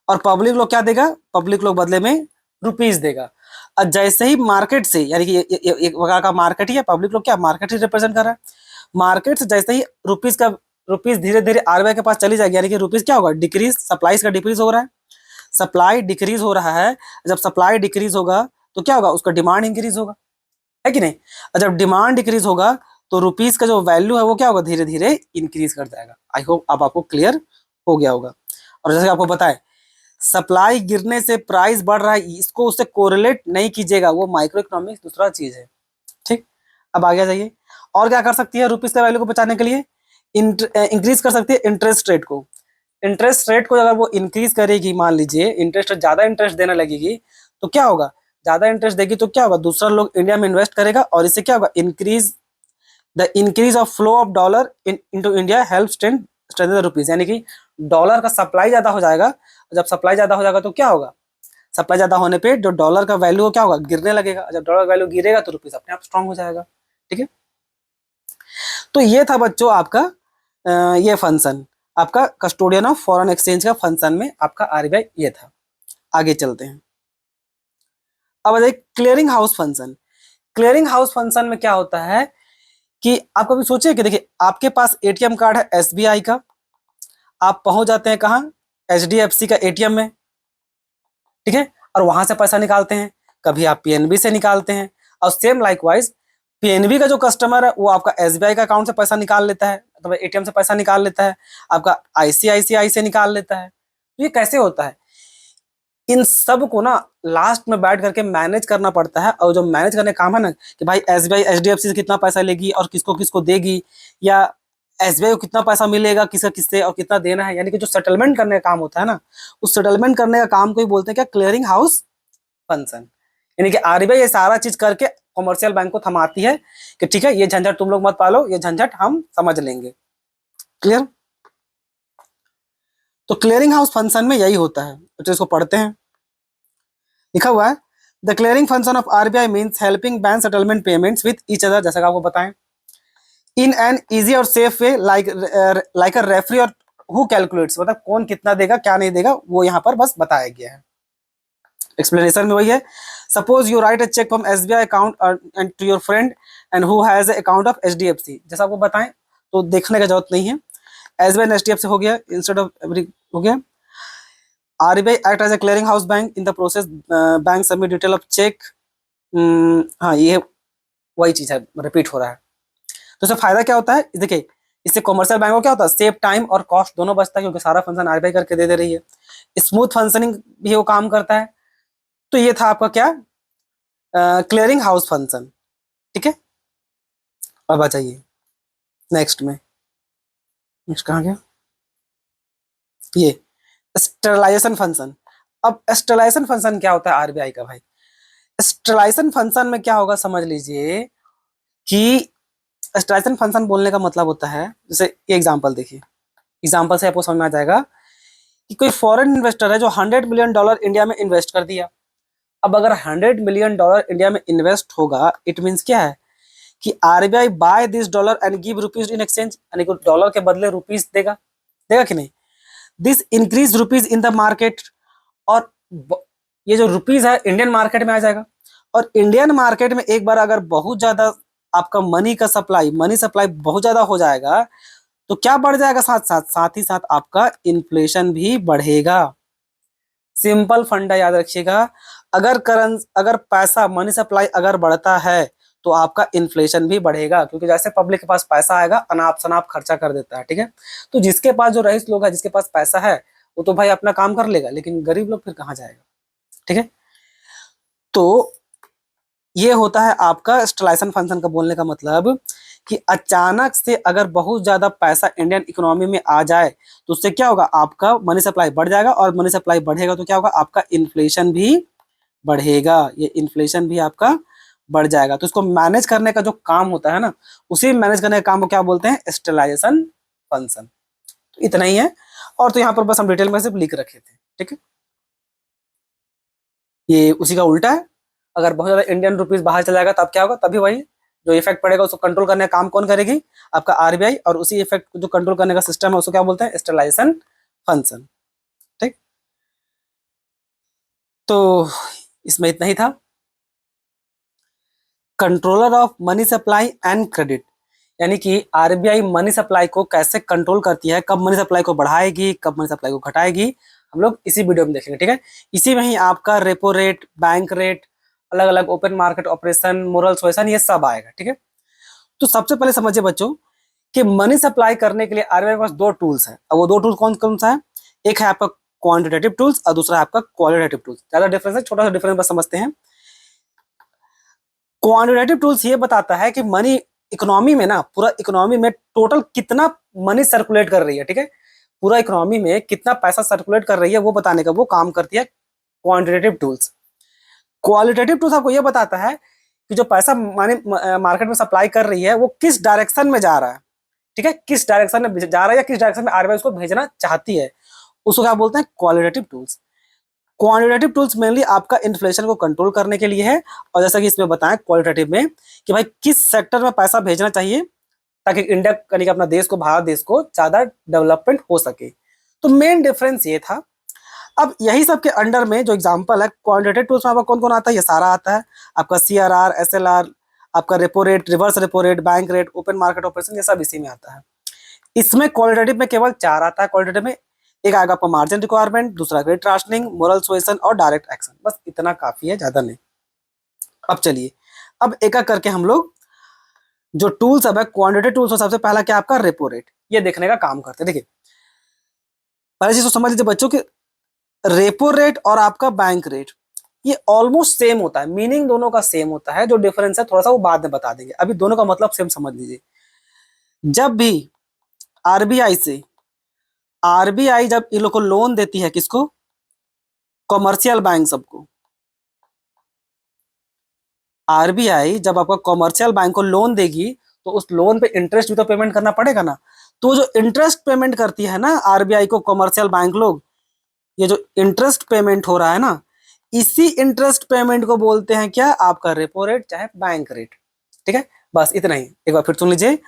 और पब्लिक लोग क्या देगा, पब्लिक लोग बदले में रुपीज देगा। और जैसे ही मार्केट से, यानी कि एक प्रकार का मार्केट ही है, पब्लिक लोग क्या मार्केट ही रिप्रेजेंट कर रहा है, मार्केट से जैसे ही रुपीज धीरे धीरे आरबीआई के पास चली जाएगी, यानी कि रुपीज क्या होगा, डिक्रीज, सप्लाई का डिक्रीज हो रहा है, सप्लाई डिक्रीज हो रहा है। जब सप्लाई डिक्रीज होगा तो क्या होगा, उसका डिमांड इंक्रीज होगा, है कि नहीं। और जब डिमांड डिक्रीज होगा तो रुपीज का जो वैल्यू है वो क्या होगा, धीरे धीरे इंक्रीज कर जाएगा। आई होप अब आपको क्लियर हो गया होगा। और जैसे आपको बताएं, सप्लाई गिरने से प्राइस बढ़ रहा है, इसको उससे कोरिलेट नहीं कीजिएगा, वो माइक्रो इकोनॉमिक्स दूसरा चीज है। ठीक, अब आगे जाइए। और क्या कर सकती है रुपीज का वैल्यू को बचाने के लिए, इंक्रीज कर सकती है इंटरेस्ट रेट को। इंटरेस्ट रेट को अगर वो इंक्रीज करेगी, मान लीजिए इंटरेस्ट ज्यादा इंटरेस्ट देने लगेगी, तो क्या होगा, ज्यादा इंटरेस्ट देगी तो क्या होगा, दूसरा लोग इंडिया में इन्वेस्ट करेगा, और इससे क्या होगा, the increase of flow of dollar into India help strengthen the rupees, यानी कि डॉलर का सप्लाई ज्यादा हो जाएगा। जब सप्लाई ज्यादा हो जाएगा तो क्या होगा, सप्लाई ज्यादा होने पे जो डॉलर का वैल्यू क्या होगा, गिरने लगेगा। जब डॉलर वैल्यू गिरेगा तो रुपीज अपने आप स्ट्रांग हो जाएगा। ठीक है, तो ये था बच्चों आपका ये फंक्शन, आपका कस्टोडियन ऑफ फॉरेन एक्सचेंज का फंक्शन में आपका आरबीआई ये था। आगे चलते हैं। अब बताइए clearing house function. Clearing house function में क्या होता है कि आप कभी सोचिए कि देखिए आपके पास एटीएम कार्ड है एसबीआई का, आप पहुंच जाते हैं कहाँ, एचडीएफसी का एटीएम में। ठीक है, और वहां से पैसा निकालते हैं, कभी आप पीएनबी से निकालते हैं, और सेम लाइकवाइज पीएनबी का जो कस्टमर है वो आपका एसबीआई का अकाउंट से पैसा निकाल लेता है, तो एटीएम से पैसा निकाल लेता है, आपका आईसीआईसीआई से निकाल लेता है। तो ये कैसे होता है, इन सब को ना लास्ट में बैठ करके मैनेज करना पड़ता है। और जो मैनेज करने का काम है ना कि भाई एसबीआई एचडीएफसी से कितना पैसा लेगी और किसको किसको देगी, या एसबीआई को कितना पैसा मिलेगा किसका किससे और कितना देना है, यानी कि जो सेटलमेंट करने का काम होता है ना, उस सेटलमेंट करने का काम को ही बोलते हैं क्या, क्लियरिंग हाउस फंक्शन। यानी कि आरबीआई ये सारा चीज करके कॉमर्शियल बैंक को थमाती है कि ठीक है ये झंझट तुम लोग मत पालो, ये झंझट हम समझ लेंगे। क्लियर, तो क्लियरिंग हाउस फंक्शन में यही होता है, तो इसको पढ़ते हैं। लिखा हुआ है the clearing function of RBI means helping bank settlement payments with each other, जैसा कि आपको बताएं, इन एन इजी और सेफ वे, लाइक अ रेफरी और हु कैलकुलेट्स, मतलब कौन कितना देगा क्या नहीं देगा वो यहाँ पर बस बताया गया है। एक्सप्लेनेशन में वही है, suppose you write a cheque from SBI account and to your friend and who has a account of HDFC, जैसा आपको बताएं तो देखने का जरूरत नहीं है, एसबीआई एंड एचडीएफसी हो गया इंस्टेड ऑफ एवरी हो गया। RBI act as a clearing house bank in the process bank submit detail of cheque. हाँ ये वही चीज है, रिपीट हो रहा है। तो इससे फायदा क्या होता है, देखिए इससे कॉमर्शियल बैंक को क्या होता है, सेव टाइम और कॉस्ट दोनों बचता है, क्योंकि सारा फंक्शन आरबीआई करके दे रही है, स्मूथ फंक्शनिंग भी वो काम करता है। तो ये था आपका क्या, क्लियरिंग हाउस फंक्शन, ठीक है। अब आ जाइए नेक्स्ट में, नेक्स्ट कहाँ गया, ये स्टेरलाइजेशन फंक्शन। अब स्टेरलाइजेशन फंक्शन क्या होता है आरबीआई का भाई? स्टेरलाइजेशन फंक्शन में क्या होगा समझ लीजिए कि स्टेरलाइजेशन फंक्शन बोलने का मतलब होता है, जैसे ये एग्जांपल देखिए, एग्जांपल से आपको समझ में आ जाएगा कि कोई फॉरेन इन्वेस्टर है जो $100 मिलियन इंडिया में इन्वेस्ट कर दिया। अब अगर $100 मिलियन इंडिया में इन्वेस्ट होगा, इट मीन्स क्या है कि RBI buy this dollar and give rupees in exchange, यानी कि डॉलर के बदले रुपीज देगा, देगा कि नहीं? This increase rupees in the market, और ये जो रुपीज है इंडियन मार्केट में आ जाएगा। और इंडियन मार्केट में एक बार अगर बहुत ज्यादा आपका मनी सप्लाई बहुत ज्यादा हो जाएगा, तो क्या बढ़ जाएगा? साथ ही साथ आपका इन्फ्लेशन भी बढ़ेगा। सिंपल फंडा याद रखिएगा, अगर पैसा मनी सप्लाई अगर बढ़ता है तो आपका इन्फ्लेशन भी बढ़ेगा, क्योंकि जैसे पब्लिक के पास पैसा आएगा अनाप शनाप खर्चा कर देता है, ठीक है। तो जिसके पास जो रईस लोग है, जिसके पास पैसा है, वो तो भाई अपना काम कर लेगा, लेकिन गरीब लोग फिर कहाँ जाएगा, ठीक है। तो ये होता है आपका स्टेलाइजेशन फंक्शन का बोलने का मतलब कि अचानक से अगर बहुत ज्यादा पैसा इंडियन इकोनॉमी में आ जाए तो उससे क्या होगा, आपका मनी सप्लाई बढ़ जाएगा, और मनी सप्लाई बढ़ेगा तो क्या होगा, आपका इन्फ्लेशन भी बढ़ेगा। ये इन्फ्लेशन भी आपका बढ़ जाएगा। तो इसको मैनेज करने का जो काम होता है ना, उसी मैनेज करने का काम को क्या बोलते हैं? Sterilisation function. तो इतना ही है, और तो यहाँ पर बस हम डिटेल में सिर्फ लिख रखे थे, ठीक है। ये उसी का उल्टा है, अगर बहुत ज्यादा इंडियन रुपीज बाहर चला जाएगा तब क्या होगा, तभी वही जो इफेक्ट पड़ेगा उसको कंट्रोल करने का काम कौन करेगी? आपका आरबीआई। और उसी इफेक्ट को जो कंट्रोल करने का सिस्टम है उसको क्या बोलते हैं? स्टेलाइजेशन फंक्शन, ठीक। तो इसमें इतना ही था, controller of money supply and credit, यानी कि आरबीआई मनी सप्लाई को कैसे कंट्रोल करती है, कब मनी सप्लाई को बढ़ाएगी, कब मनी सप्लाई को घटाएगी, हम लोग इसी वीडियो में देखेंगे, ठीक है। इसी में ही आपका रेपो रेट, बैंक रेट, अलग अलग open market operation, moral suasion, ये सब आएगा, ठीक है। तो सबसे पहले समझिए बच्चों कि मनी सप्लाई करने के लिए आरबीआई के पास दो टूल्स है। अब वो दो टूल्स कौन कौन सा है? एक है आपका क्वांटिटेटिव टूल्स और दूसरा है आपका क्वालिटेटिव टूल्स। ज्यादा डिफरेंस है, छोटा सा डिफरेंस बस समझते हैं। क्वांटिटेटिव टूल्स ये बताता है कि मनी इकोनॉमी में ना, पूरा इकोनॉमी में टोटल कितना मनी सर्कुलेट कर रही है, ठीक है। पूरा इकोनॉमी में कितना पैसा सर्कुलेट कर रही है वो बताने का वो काम करती है क्वांटिटेटिव टूल्स। क्वालिटेटिव टूल्स आपको ये बताता है कि जो पैसा मानी मार्केट में सप्लाई कर रही है वो किस डायरेक्शन में जा रहा है, ठीक है। किस डायरेक्शन में जा रहा है या किस डायरेक्शन में आरबीआई उसको भेजना चाहती है, उसको क्या बोलते हैं? Qualitative tools. Quantitative tools mainly आपका इन्फ्लेशन को कंट्रोल करने के लिए है, और जैसा कि इसमें बताएं क्वालिटेटिव में कि भाई किस सेक्टर में पैसा भेजना चाहिए ताकि इंडिया यानी कि अपना देश को, भारत देश को ज्यादा डेवलपमेंट हो सके। तो मेन डिफरेंस ये था। अब यही सब के अंडर में जो एग्जांपल है क्वांटिटेटिव टूल्स में आपका कौन कौन आता है? ये सारा आता है आपका, सीआरआर, एसएलआर, आपका repo rate, reverse repo rate, bank rate, open market operation, ये सब इसी में आता है। इसमें क्वालिटेटिव में केवल चार आता है। क्वालिटेटिव में एक आएगा आपका मार्जिन रिक्वायरमेंट, दूसरा क्रेडिट राशनिंग, मोरल सुएशन और डायरेक्ट एक्शन, बस इतना काफी है, ज्यादा नहीं। अब चलिए, अब एक एक करके हम लोग जो टूल्स अब है क्वांटिटेटिव टूल्स में सबसे पहला क्या आपका रेपो रेट, ये देखने का काम करते हैं। देखिए पहले चीज तो समझ लीजिए बच्चों कि रेपो रेट और आपका बैंक रेट ये ऑलमोस्ट सेम होता है, मीनिंग दोनों का सेम होता है। जो डिफरेंस है थोड़ा सा वो बाद में बता देंगे, अभी दोनों का मतलब सेम समझ लीजिए। जब भी आरबीआई से आरबीआई जब इन लोग को लोन देती है, किसको? कॉमर्शियल बैंक सबको। आरबीआई जब आपका कॉमर्शियल बैंक को लोन देगी तो उस लोन पे इंटरेस्ट भी तो पेमेंट करना पड़ेगा ना। तो जो इंटरेस्ट पेमेंट करती है ना आरबीआई को कॉमर्शियल बैंक लोग, ये जो इंटरेस्ट पेमेंट हो रहा है ना, इसी इंटरेस्ट पेमेंट को बोलते हैं क्या? आपका रेपो रेट चाहे बैंक रेट, ठीक है। बस इतना ही, एक बार फिर सुन लीजिए।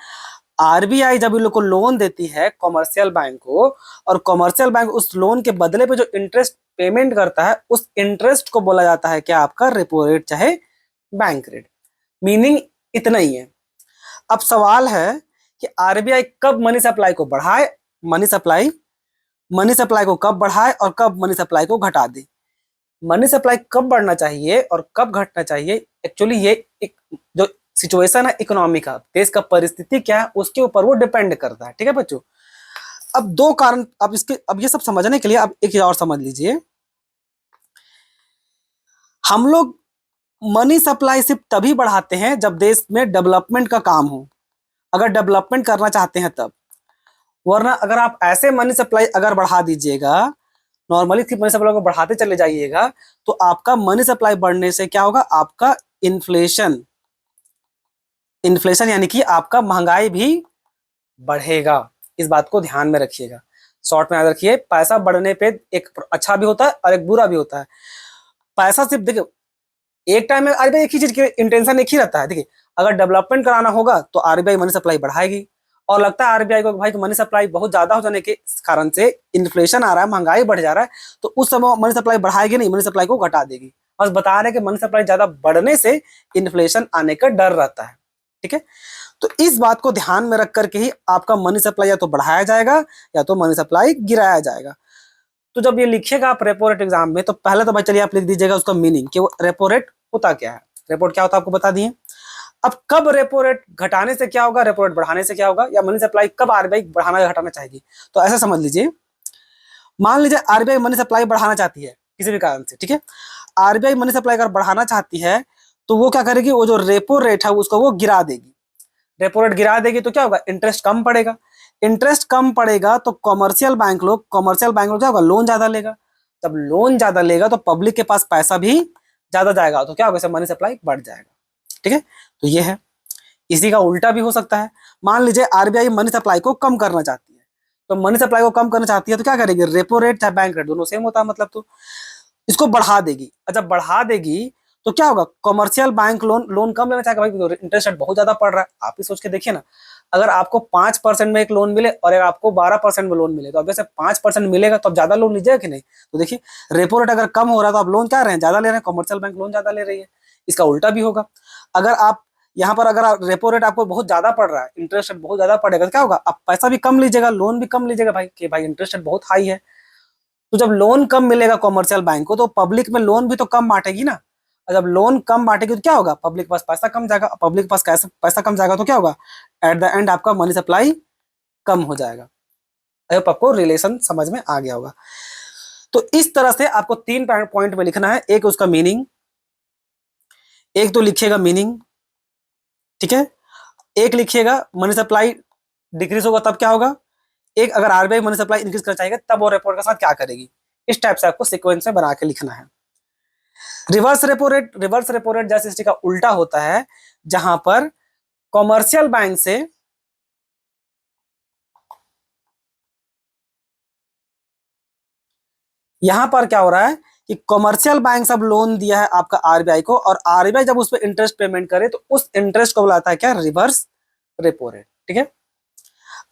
आरबीआई जब इन लोग को लोन देती है कॉमर्शियल बैंक को, और कॉमर्शियल बैंक उस लोन के बदले पे जो इंटरेस्ट पेमेंट करता है, उस इंटरेस्ट को बोला जाता है क्या? आपका रेपो रेट चाहे बैंक रेट। मीनिंग इतना ही है। अब सवाल है कि आरबीआई कब मनी सप्लाई को बढ़ाए, मनी सप्लाई मनी सप्लाई को कब बढ़ाए और कब मनी सप्लाई को घटा दे। मनी सप्लाई कब बढ़ना चाहिए और कब घटना चाहिए, एक्चुअली ये एक जो सिचुएशन है इकोनॉमी का, देश का परिस्थिति क्या है उसके ऊपर वो डिपेंड करता है, ठीक है बच्चों। अब दो कारण, अब ये सब समझने के लिए अब एक चीज और समझ लीजिए। हम लोग मनी सप्लाई सिर्फ तभी बढ़ाते हैं जब देश में डेवलपमेंट का काम हो, अगर डेवलपमेंट करना चाहते हैं तब। वरना अगर आप ऐसे मनी सप्लाई अगर बढ़ा दीजिएगा, नॉर्मली सिर्फ मनी सप्लाई को बढ़ाते चले जाइएगा, तो आपका मनी सप्लाई बढ़ने से क्या होगा, आपका इन्फ्लेशन, इन्फ्लेशन यानी कि आपका महंगाई भी बढ़ेगा। इस बात को ध्यान में रखिएगा, शॉर्ट में याद रखिए। पैसा बढ़ने पे एक अच्छा भी होता है और एक बुरा भी होता है। पैसा सिर्फ देखिए एक टाइम में आरबीआई एक ही चीज के इंटेंशन एक ही रहता है। देखिए अगर डेवलपमेंट कराना होगा तो आरबीआई मनी सप्लाई बढ़ाएगी, और लगता है आरबीआई को भाई मनी सप्लाई बहुत ज्यादा हो जाने के कारण से इन्फ्लेशन आ रहा है, महंगाई बढ़ जा रहा है, तो उस समय मनी सप्लाई बढ़ाएगी नहीं, मनी सप्लाई को घटा देगी। बस बता रहे कि मनी सप्लाई ज्यादा बढ़ने से इन्फ्लेशन आने का डर रहता है। ठीक है, तो इस बात को ध्यान में रख करके ही आपका मनी सप्लाई या तो बढ़ाया जाएगा या तो मनी सप्लाई गिराया जाएगा। तो जब ये लिखिएगा आप रेपो रेट एग्जाम में, तो पहले तो भाई चलिए आप लिख दीजिएगा उसका मीनिंग कि वो रेपो रेट होता क्या है। रेपो रेट क्या होता है आपको बता दिए। अब कब रेपो रेट घटाने से क्या होगा, रेपो रेट बढ़ाने से क्या होगा, या मनी सप्लाई कब आरबीआई बढ़ाना या घटाना चाहेगी। तो ऐसा समझ लीजिए, मान लीजिए आरबीआई मनी सप्लाई बढ़ाना चाहती है किसी भी कारण से, ठीक है, आरबीआई मनी सप्लाई अगर बढ़ाना चाहती है तो वो क्या करेगी, वो जो रेपो रेट है उसको वो गिरा देगी। रेपो रेट गिरा देगी तो क्या होगा, इंटरेस्ट कम पड़ेगा। इंटरेस्ट कम पड़ेगा तो कॉमर्शियल बैंक लोग क्या होगा, लोन ज्यादा लेगा। जब लोन ज्यादा लेगा तो पब्लिक के पास पैसा भी ज्यादा जाएगा, तो क्या होगा, मनी सप्लाई बढ़ जाएगा। ठीक है, तो ये है। इसी का उल्टा भी हो सकता है। मान लीजिए आरबीआई मनी सप्लाई को कम करना चाहती है, तो मनी सप्लाई को कम करना चाहती है तो क्या करेगी, रेपो रेट चाहे बैंक रेट दोनों सेम होता है मतलब, तो इसको बढ़ा देगी। और जब बढ़ा देगी तो क्या होगा, कॉमर्शियल बैंक लोन लोन कम लेना चाहेगा, भाई इंटरेस्ट रेट बहुत ज्यादा पड़ रहा है। आप ही सोच के देखिए ना, अगर आपको 5% में एक लोन मिले और अगर आपको 12% में लोन मिले, तो अब जैसे 5% मिलेगा तो अब ज्यादा लोन लीजिएगा कि नहीं। तो देखिए रेपो रेट अगर कम हो रहा है तो आप लोन क्या रहे हैं, ज्यादा ले रहे हैं, कॉमर्शियल बैंक लोन ज्यादा ले रही है। इसका उल्टा भी होगा। अगर आप यहाँ पर अगर रेपो रेट आपको बहुत ज्यादा पड़ रहा है, इंटरेस्ट रेट बहुत ज्यादा पड़ेगा, तो क्या होगा, आप पैसा भी कम लीजिएगा, लोन भी कम लीजिएगा भाई, कि भाई इंटरेस्ट रेट बहुत हाई है। तो जब लोन कम मिलेगा कॉमर्शियल बैंक को, तो पब्लिक में लोन भी तो कम बांटेगी ना। और जब लोन कम बांटेगी तो क्या होगा, पब्लिक के पास पैसा कम जाएगा। पब्लिक के पास पैसा कम जाएगा तो क्या होगा, एट द एंड आपका मनी सप्लाई कम हो जाएगा। आई होप आपको रिलेशन समझ में आ गया होगा। तो इस तरह से आपको 3 पॉइंट में लिखना है। एक उसका मीनिंग, एक तो लिखिएगा मीनिंग, ठीक है, एक लिखिएगा मनी सप्लाई डिक्रीज होगा तब क्या होगा, एक अगर आरबीआई मनी सप्लाई इंक्रीज करना चाहेगा तब वो रेपो रेट के साथ क्या करेगी। इस टाइप से आपको सीक्वेंस में बना के लिखना है। रिवर्स रेपो रेट जैसे इसका उल्टा होता है, जहां पर कॉमर्शियल बैंक से यहां पर क्या हो रहा है कि कॉमर्शियल बैंक सब लोन दिया है आपका आरबीआई को, और आरबीआई जब उस पर इंटरेस्ट पेमेंट करे तो उस इंटरेस्ट को बुलाता है क्या, रिवर्स रेपो रेट। ठीक है,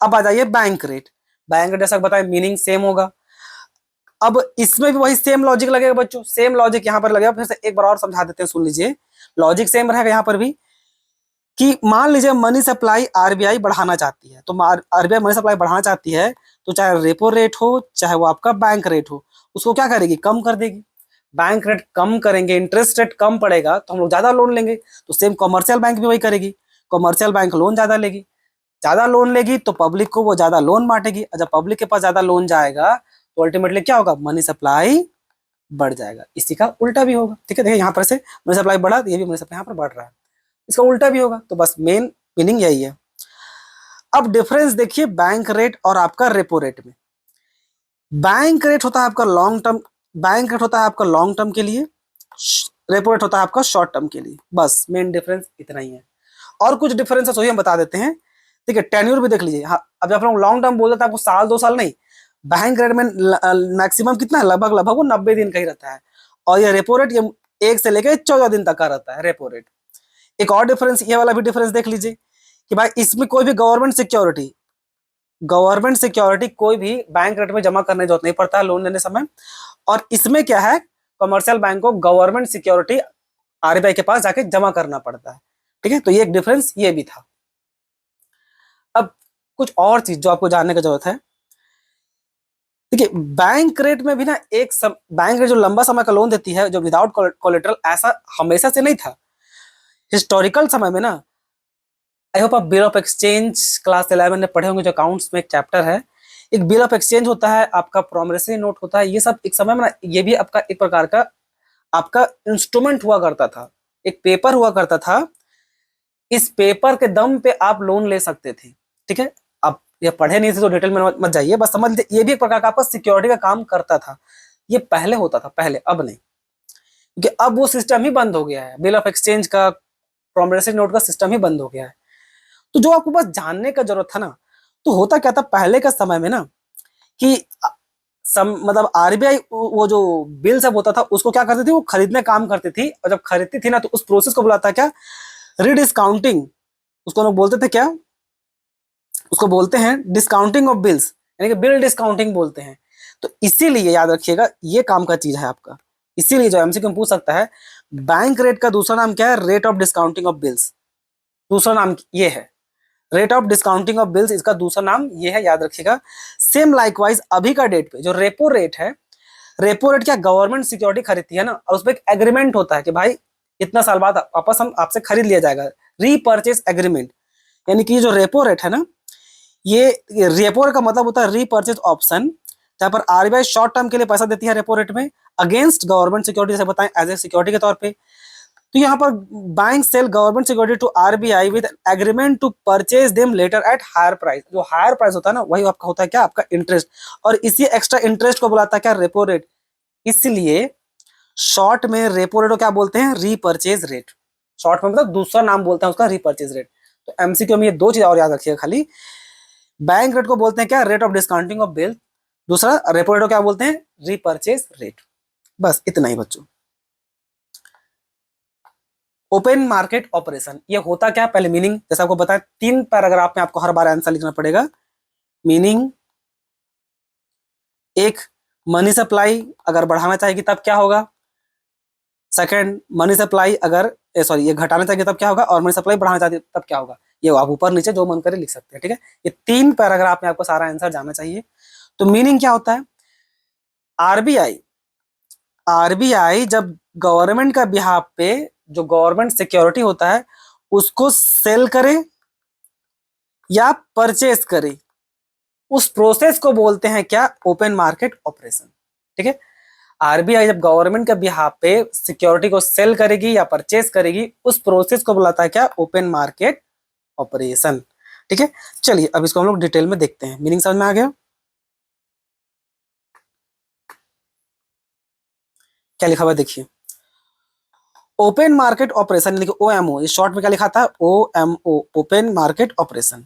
अब आ जाइए बैंक रेट। बैंक रेट जैसा बताया मीनिंग सेम होगा। अब इसमें भी वही सेम लॉजिक लगेगा बच्चों, सेम लॉजिक यहां पर लगेगा। फिर से एक बार और समझा देते हैं, सुन लीजिए। लॉजिक सेम रहेगा यहां पर भी, कि मान लीजिए मनी सप्लाई आरबीआई बढ़ाना चाहती है, तो आरबीआई मनी सप्लाई बढ़ाना चाहती है, तो चाहे रेपो रेट हो चाहे वो आपका बैंक रेट हो, उसको क्या करेगी, कम कर देगी। बैंक रेट कम करेंगे, इंटरेस्ट रेट कम पड़ेगा तो हम लोग ज्यादा लोन लेंगे। तो सेम कॉमर्शियल बैंक भी वही करेगी, कॉमर्शियल बैंक लोन ज्यादा लेगी। ज्यादा लोन लेगी तो पब्लिक को वो ज्यादा लोन बांटेगी, और जब पब्लिक के पास ज्यादा लोन जाएगा तो अल्टीमेटली क्या होगा, मनी सप्लाई बढ़ जाएगा। इसी का उल्टा भी होगा। ठीक है, देखिए यहाँ पर से मनी सप्लाई बढ़ा, ये भी मनी सप्लाई यहाँ पर बढ़ रहा है, इसका उल्टा भी होगा। तो बस मेन मीनिंग यही है। अब डिफरेंस देखिए बैंक रेट और आपका रेपो रेट में। बैंक रेट होता है आपका लॉन्ग टर्म, बैंक रेट होता है आपका लॉन्ग टर्म के लिए, रेपो रेट होता है आपका शॉर्ट टर्म के लिए। बस मेन डिफरेंस इतना ही है। और कुछ डिफरेंसेस वही हम बता देते हैं। ठीक है, टेन्योर भी देख लीजिए। हाँ, अब जब हम लॉन्ग टर्म बोल देते हैं आपको साल 2 साल नहीं, बैंक रेट में मैक्सिमम कितना है, लगभग लगभग वो 90 दिन का ही रहता है। और ये रेपो रेट ये 1 से लेकर 14 दिन तक का रहता है रेपो रेट। एक और डिफरेंस, ये वाला भी डिफरेंस देख लीजिए कि भाई इसमें कोई भी गवर्नमेंट सिक्योरिटी कोई भी बैंक रेट में जमा करने की जरूरत नहीं पड़ता है लोन लेने समय। और इसमें क्या है, कमर्शियल बैंक को गवर्नमेंट सिक्योरिटी आरबीआई के पास जाके जमा करना पड़ता है। ठीक है, तो ये एक डिफरेंस ये भी था। अब कुछ और चीज जो आपको जानने की जरूरत है। देखिए बैंक रेट में भी ना बैंक रेट जो लंबा समय का लोन देती है, जो विदाउट कोलेटरल, ऐसा हमेशा से नहीं था। हिस्टोरिकल समय में ना, आई होप आप बिल ऑफ एक्सचेंज क्लास 11 में पढ़े होंगे, जो अकाउंट्स में एक चैप्टर है। एक बिल ऑफ एक्सचेंज होता है, आपका प्रोमिसरी नोट होता है, ये सब एक समय में ना, ये भी आपका एक प्रकार का आपका इंस्ट्रूमेंट हुआ करता था। एक पेपर हुआ करता था, इस पेपर के दम पे आप लोन ले सकते थे। ठीक है, आप ये पढ़े नहीं थे तो डिटेल में मत जाइए, बस समझ लीजिए ये भी एक प्रकार का आपका सिक्योरिटी का काम करता था। ये पहले होता था, पहले, अब नहीं, क्योंकि अब वो सिस्टम ही बंद हो गया है, बिल ऑफ एक्सचेंज का, प्रॉमिसरी नोट का सिस्टम ही बंद हो गया है। तो जो आपको बस जानने का जरूरत था ना, तो होता क्या था पहले के समय में ना, कि मतलब आरबीआई वो जो बिल सब होता था उसको क्या करती थी, वो खरीदने काम करती थी, और जब खरीदती थी ना तो उस प्रोसेस को बुलाता क्या, रीडिस्काउंटिंग। उसको लोग बोलते थे क्या, उसको बोलते हैं डिस्काउंटिंग ऑफ बिल्स, यानी कि बिल डिस्काउंटिंग बोलते हैं। तो इसीलिए याद रखिएगा ये काम का चीज है आपका। इसीलिए जो एमसीक्यू में पूछ सकता है, बैंक रेट का दूसरा नाम क्या है, rate of discounting of bills. दूसरा नाम ये है rate of discounting of bills, इसका दूसरा नाम ये है, याद रखिएगा। सेम लाइकवाइज अभी का डेट पे जो रेपो रेट है, रेपो रेट क्या, गवर्नमेंट सिक्योरिटी खरीदती है ना, और उसमें एक एग्रीमेंट होता है कि भाई इतना साल बाद वापस हम आपसे खरीद लिया जाएगा, रीपर्चेज एग्रीमेंट। यानी कि जो रेपो रेट है ना, ये रेपो रेट का मतलब होता है रीपर्चेज ऑप्शन, जहां पर आरबीआई शॉर्ट टर्म के लिए पैसा देती है रेपो रेट में अगेंस्ट गवर्नमेंट सिक्योरिटी, से बताएं एज ए सिक्योरिटी के तौर पे। तो यहाँ पर bank sell government security to RBI with agreement to purchase them later at higher price. जो हायर प्राइस होता है ना, वही आपका होता है क्या, आपका इंटरेस्ट, और इसी एक्स्ट्रा इंटरेस्ट को बुलाता है क्या, रेपो रेट। इसलिए शॉर्ट में रेपो रेट को क्या बोलते हैं, रीपर्चेज रेट। शॉर्ट में मतलब दूसरा नाम बोलते हैं उसका, रीपर्चेज रेट। तो एमसीक्यू में ये दो चीज और याद रखिएगा खाली, बैंक रेट को बोलते हैं क्या, rate of discounting of bill, दूसरा रेपो रेट को क्या बोलते हैं, रीपर्चेज रेट। बस इतना ही बच्चों। ओपन मार्केट ऑपरेशन ये होता क्या, पहले मीनिंग जैसे आपको बताया, 3 पैराग्राफ में आपको हर बार आंसर लिखना पड़ेगा। मीनिंग, एक, मनी सप्लाई अगर बढ़ाना चाहेगी तब क्या होगा। सेकंड, मनी सप्लाई अगर सॉरी ये घटाना चाहिए तब क्या होगा, और मनी सप्लाई बढ़ाना चाहती है तब क्या होगा। ये आप ऊपर नीचे जो मन करे लिख सकते हैं। ठीक है, ये 3 पैराग्राफ में आपको सारा आंसर जानना चाहिए। तो मीनिंग क्या होता है, आरबीआई आरबीआई जब गवर्नमेंट का बिहाफ पे जो गवर्नमेंट सिक्योरिटी होता है उसको सेल करे या परचेस करे, उस प्रोसेस को बोलते हैं क्या, ओपन मार्केट ऑपरेशन। ठीक है, आरबीआई जब गवर्नमेंट के बिहाफ पे सिक्योरिटी को सेल करेगी या परचेस करेगी, उस प्रोसेस को बुलाता है क्या, ओपन मार्केट ऑपरेशन। ठीक है, चलिए अब इसको हम लोग डिटेल में देखते हैं। मीनिंग समझ में आ गया, क्या लिखा हुआ है देखिए। ओपन मार्केट ऑपरेशन यानी कि ओएमओ, इस शॉर्ट में क्या लिखा था, OMO, open market operation.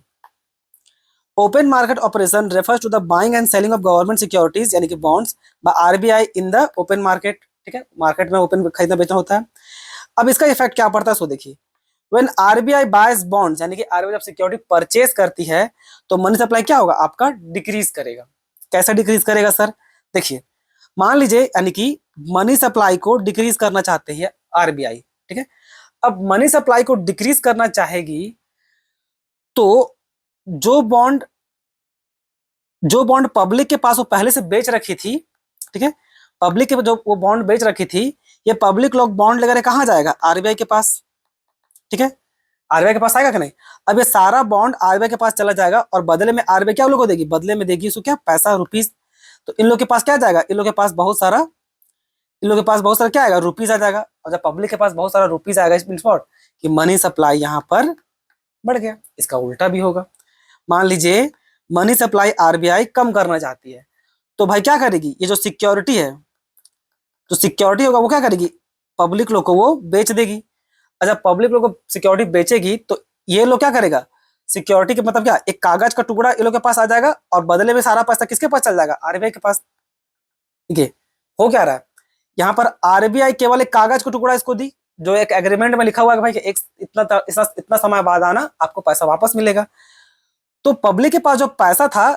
Open market operation refers to the buying and selling of government securities यानी कि bonds by RBI in the open market. ठीक है, मार्केट में ओपन खरीदना बेचना होता है। अब इसका इफेक्ट क्या पड़ता है सो देखिए, व्हेन आरबीआई बायज बॉन्ड्स यानी कि आरबीआई जब सिक्योरिटी परचेज करती है तो मनी सप्लाई क्या होगा, आपका डिक्रीज करेगा। कैसे डिक्रीज करेगा सर, देखिए, मान लीजिए यानी कि मनी सप्लाई को डिक्रीज करना चाहते हैं आरबीआई। ठीक है, अब मनी सप्लाई को डिक्रीज करना चाहेगी तो जो बॉन्ड पब्लिक के पास वो पहले से बेच रखी थी, ठीक है, पब्लिक के जो वो बॉन्ड बेच रखी थी, ये पब्लिक लोग बॉन्ड लेकर कहाँ जाएगा, आरबीआई के पास। ठीक है, आरबीआई के पास आएगा कि नहीं। अब ये सारा बॉन्ड आरबीआई के पास चला जाएगा और बदले में आरबीआई क्या लोगों को देगी, बदले में देगी उसको क्या, पैसा, रुपीज। तो इन लोग के पास क्या जाएगा, इन लोग के पास बहुत सारा, इन लोग के पास बहुत सारा क्या आएगा, रुपीज आ जाएगा। और जब पब्लिक के पास बहुत सारा रुपीज आएगा, इस मीन्स व्हाट, कि मनी सप्लाई यहाँ पर बढ़ गया। इसका उल्टा भी होगा, मान लीजिए मनी सप्लाई आरबीआई कम करना चाहती है, तो भाई क्या करेगी, ये जो सिक्योरिटी है, जो सिक्योरिटी होगा वो क्या करेगी, पब्लिक लोग को वो बेच देगी। अच्छा, पब्लिक लोग को सिक्योरिटी बेचेगी तो ये लोग क्या करेगा, सिक्योरिटी के मतलब क्या, एक कागज का टुकड़ा ये लोग के पास आ जाएगा और बदले में सारा पैसा किसके पास चल जाएगा, आरबीआई के पास। ठीक है, हो क्या रहा है यहाँ पर, आरबीआई केवल एक कागज का टुकड़ा इसको दी, जो एक एग्रीमेंट में लिखा हुआ है कि भाई कि एक इतना समय बाद आना, आपको पैसा वापस मिलेगा। तो पब्लिक के पास जो पैसा था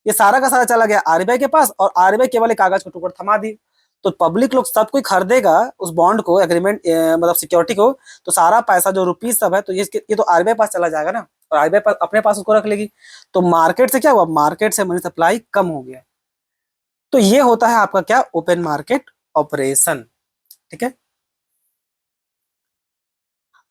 ये सारा का सारा चला गया आरबीआई के पास, और आरबीआई केवल एक कागज का टुकड़ा थमा दी। तो पब्लिक लोग सब कोई खरीदेगा उस बॉन्ड को, एग्रीमेंट मतलब सिक्योरिटी को, तो सारा पैसा जो रुपीज सब है तो ये तो आरबीआई पास चला जाएगा ना, और आरबीआई पास अपने पास उसको रख लेगी। तो मार्केट से क्या हुआ, मार्केट से मनी सप्लाई कम हो गया। तो ये होता है आपका क्या, ओपन मार्केट ऑपरेशन। ठीक है,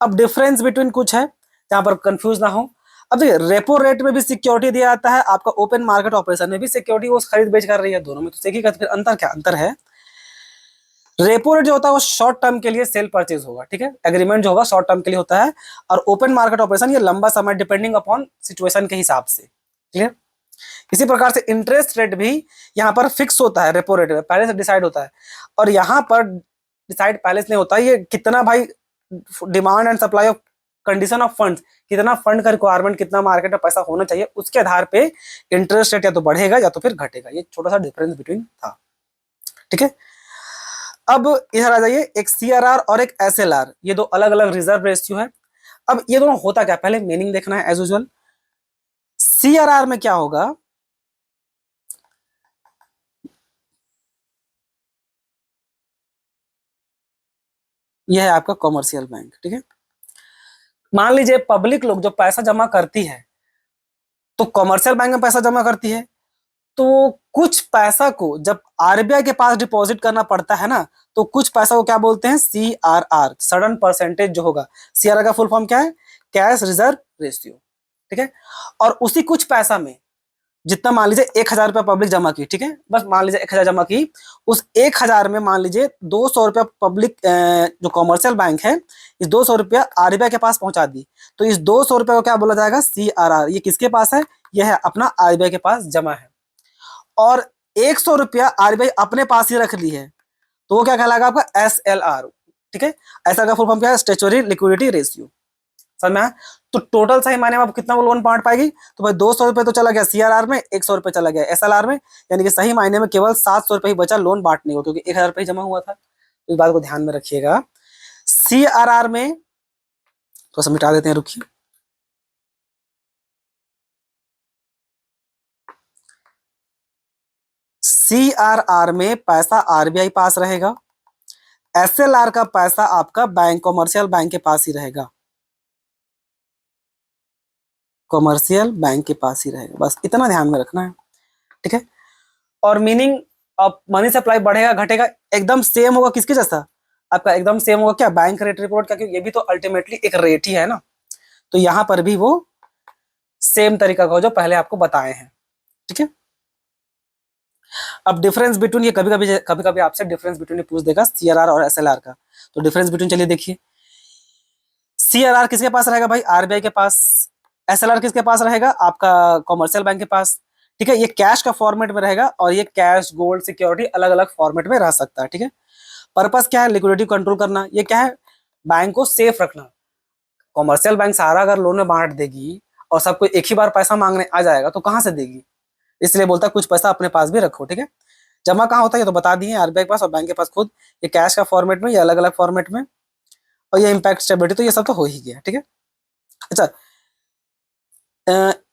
अब डिफरेंस बिटवीन कुछ है जहां पर कंफ्यूज ना हो। अब देखिए, रेपो रेट में भी सिक्योरिटी दिया जाता है, आपका ओपन मार्केट ऑपरेशन में भी सिक्योरिटी वो खरीद बेच कर रही है, दोनों में तो देखिएगा। तो फिर अंतर क्या, अंतर है, रेपो रेट जो होता है वो शॉर्ट टर्म के लिए सेल परचेज होगा, ठीक है। एग्रीमेंट जो होगा शॉर्ट टर्म के लिए होता है, और ओपन मार्केट ऑपरेशन ये लंबा समय डिपेंडिंग अपॉन सिचुएशन के हिसाब से, क्लियर। इसी प्रकार से इंटरेस्ट रेट भी यहाँ पर फिक्स होता है, रेपो रेट में पहले से डिसाइड होता है, और यहाँ पर डिसाइड पहले से नहीं होता, ये कितना भाई demand and supply of condition of funds, कितना फंड का रिक्वायरमेंट, कितना मार्केट में पैसा होना चाहिए, उसके आधार पे इंटरेस्ट रेट या तो बढ़ेगा या तो फिर घटेगा। ये छोटा सा डिफरेंस बिटवीन था, ठीक है। अब इधर आ जाइए, एक सीआरआर और एक एसएलआर, ये दो अलग अलग रिजर्व रेशियो है। अब ये दोनों होता क्या, पहले मीनिंग देखना है एज यूजुअल। सीआरआर में क्या होगा, यह है आपका कॉमर्शियल बैंक, ठीक है। मान लीजिए पब्लिक लोग जो पैसा जमा करती है, तो कॉमर्शियल बैंक में पैसा जमा करती है, तो कुछ पैसा को जब आरबीआई के पास डिपॉजिट करना पड़ता है ना, तो कुछ पैसा को क्या बोलते हैं, सीआरआर, सडन परसेंटेज जो होगा। सीआरआर का फुल फॉर्म क्या है, कैश रिजर्व रेशियो, ठीक है। और उसी कुछ पैसा में जितना, मान लीजिए 1,000 रुपया पब्लिक जमा की, ठीक है, बस मान लीजिए 1,000 जमा की, उस 1,000 में मान लीजिए 200 रुपया पब्लिक जो कॉमर्शियल बैंक है, इस 200 रुपया आरबीआई के पास पहुंचा दी, तो इस 200 रुपया को क्या बोला जाएगा, सीआरआर। ये किसके पास है, यह है अपना आरबीआई के पास जमा है। और 100 रुपया आरबीआई अपने पास ही रख ली है, तो वो क्या कहलाएगा आपका, एसएलआर, ठीक है। ऐसा का फुल फॉर्म क्या है, स्टैट्यूटरी लिक्विडिटी रेशियो, समझ में आया। तो टोटल सही मायने में आप कितना वो लोन बांट पाएगी, तो भाई 200 रुपये तो चला गया सीआरआर में, 100 रुपये चला गया एसएलआर में, यानी कि सही मायने में केवल 700 रुपये ही बचा लोन बांटने को, क्योंकि 1,000 रुपये जमा हुआ था। तो इस बात को ध्यान में रखिएगा। सीआरआर में तो सब मिटा देते हैं, रुकिए। सीआरआर में पैसा आरबीआई पास रहेगा, एसएलआर का पैसा आपका बैंक, कॉमर्शियल बैंक के पास ही रहेगा, कॉमर्शियल बैंक के पास ही रहेगा, बस इतना ध्यान में रखना है, ठीक है। और मीनिंग ऑफ मनी सप्लाई बढ़ेगा घटेगा एकदम सेम होगा, किसके जैसा, आपका एकदम सेम होगा क्या, बैंक रेट रिपोर्ट का, क्योंकि ये भी तो अल्टीमेटली एक रेट ही है ना। तो यहां पर भी वो सेम तरीका का हो जो पहले आपको बताए हैं, ठीक है। अब डिफरेंस बिटवीन, ये कभी कभी आपसे डिफरेंस बिटवीन पूछ देगा सीआरआर और एसएलआर का, तो डिफरेंस बिटवीन चलिए देखिए। सीआरआर किसके पास रहेगा भाई, आरबीआई के पास। एसएलआर किसके पास रहेगा, आपका कॉमर्शियल बैंक के पास, ठीक है। ये कैश का फॉर्मेट में रहेगा, और ये कैश, गोल्ड, सिक्योरिटी अलग अलग फॉर्मेट में रह सकता है, ठीक है। पर्पस क्या है, लिक्विडिटी कंट्रोल करना। ये क्या है, बैंक को सेफ रखना। कॉमर्शियल बैंक सारा अगर लोन में बांट देगी और सबको एक ही बार पैसा मांगने आ जाएगा तो कहाँ से देगी, इसलिए बोलता है कुछ पैसा अपने पास भी रखो, ठीक है। जमा कहाँ होता है ये तो बता दिए, आरबीआई के पास और बैंक के पास खुद। ये कैश का फॉर्मेट में, ये अलग अलग फॉर्मेट में, और ये इम्पैक्ट स्टेबिलिटी, तो ये सब तो हो ही गया, ठीक है। अच्छा,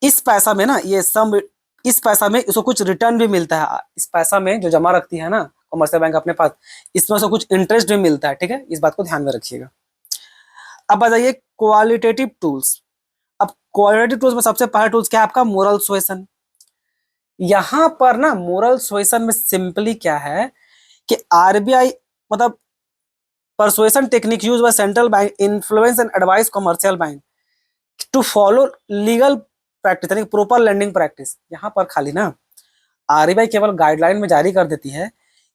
इस पैसा में ना, ये सम, इस पैसा में इसको कुछ रिटर्न भी मिलता है। इस पैसा में जो जमा रखती है ना कॉमर्शियल बैंक अपने पास, इसमें से कुछ इंटरेस्ट भी मिलता है, ठीक है। इस बात को ध्यान में रखिएगा। अब आ जाइए क्वालिटेटिव टूल्स। अब क्वालिटेटिव टूल्स में सबसे पहला टूल्स क्या है आपका, मोरल सुएसन। यहां पर ना मोरल सुएसन में सिंपली क्या है कि आरबीआई, मतलब persuasion technique use by central bank influence and advise commercial bank to follow legal practice, यानी प्रॉपर लैंडिंग प्रैक्टिस। यहाँ पर खाली ना आरबीआई केवल गाइडलाइन में जारी कर देती है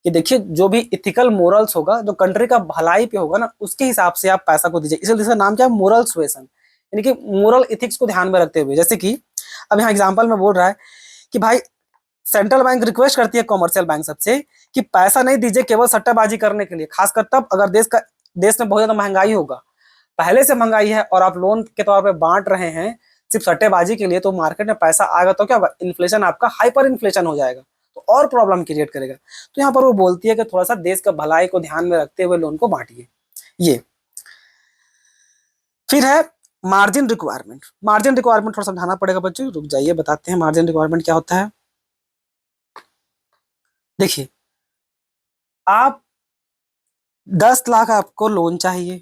कि देखिए जो भी इथिकल मोरल्स होगा, जो कंट्री का भलाई पे होगा ना, उसके हिसाब से आप पैसा को दीजिए। इसलिए इसका नाम क्या है, मोरल सुएसन, यानी कि मोरल इथिक्स को ध्यान में रखते हुए। जैसे कि अब यहाँ एग्जाम्पल में बोल रहा है कि भाई सेंट्रल बैंक रिक्वेस्ट करती है कॉमर्शियल बैंक सबसे कि पैसा नहीं दीजिए केवल सट्टाबाजी करने के लिए, खासकर तब अगर देश में बहुत ज्यादा महंगाई होगा, पहले से महंगाई है और आप लोन के तौर पे बांट रहे हैं सिर्फ सट्टेबाजी के लिए, तो मार्केट में पैसा आएगा तो क्या होगा, इन्फ्लेशन आपका हाइपर इन्फ्लेशन हो जाएगा, तो और प्रॉब्लम क्रिएट करेगा। तो यहाँ पर वो बोलती है कि थोड़ा सा देश का भलाई को ध्यान में रखते हुए लोन को बांटिए। ये फिर है मार्जिन रिक्वायरमेंट। मार्जिन रिक्वायरमेंट थोड़ा समझाना पड़ेगा बच्चों, रुक जाइए बताते हैं मार्जिन रिक्वायरमेंट क्या होता है। देखिए, आप 10 लाख आपको लोन चाहिए,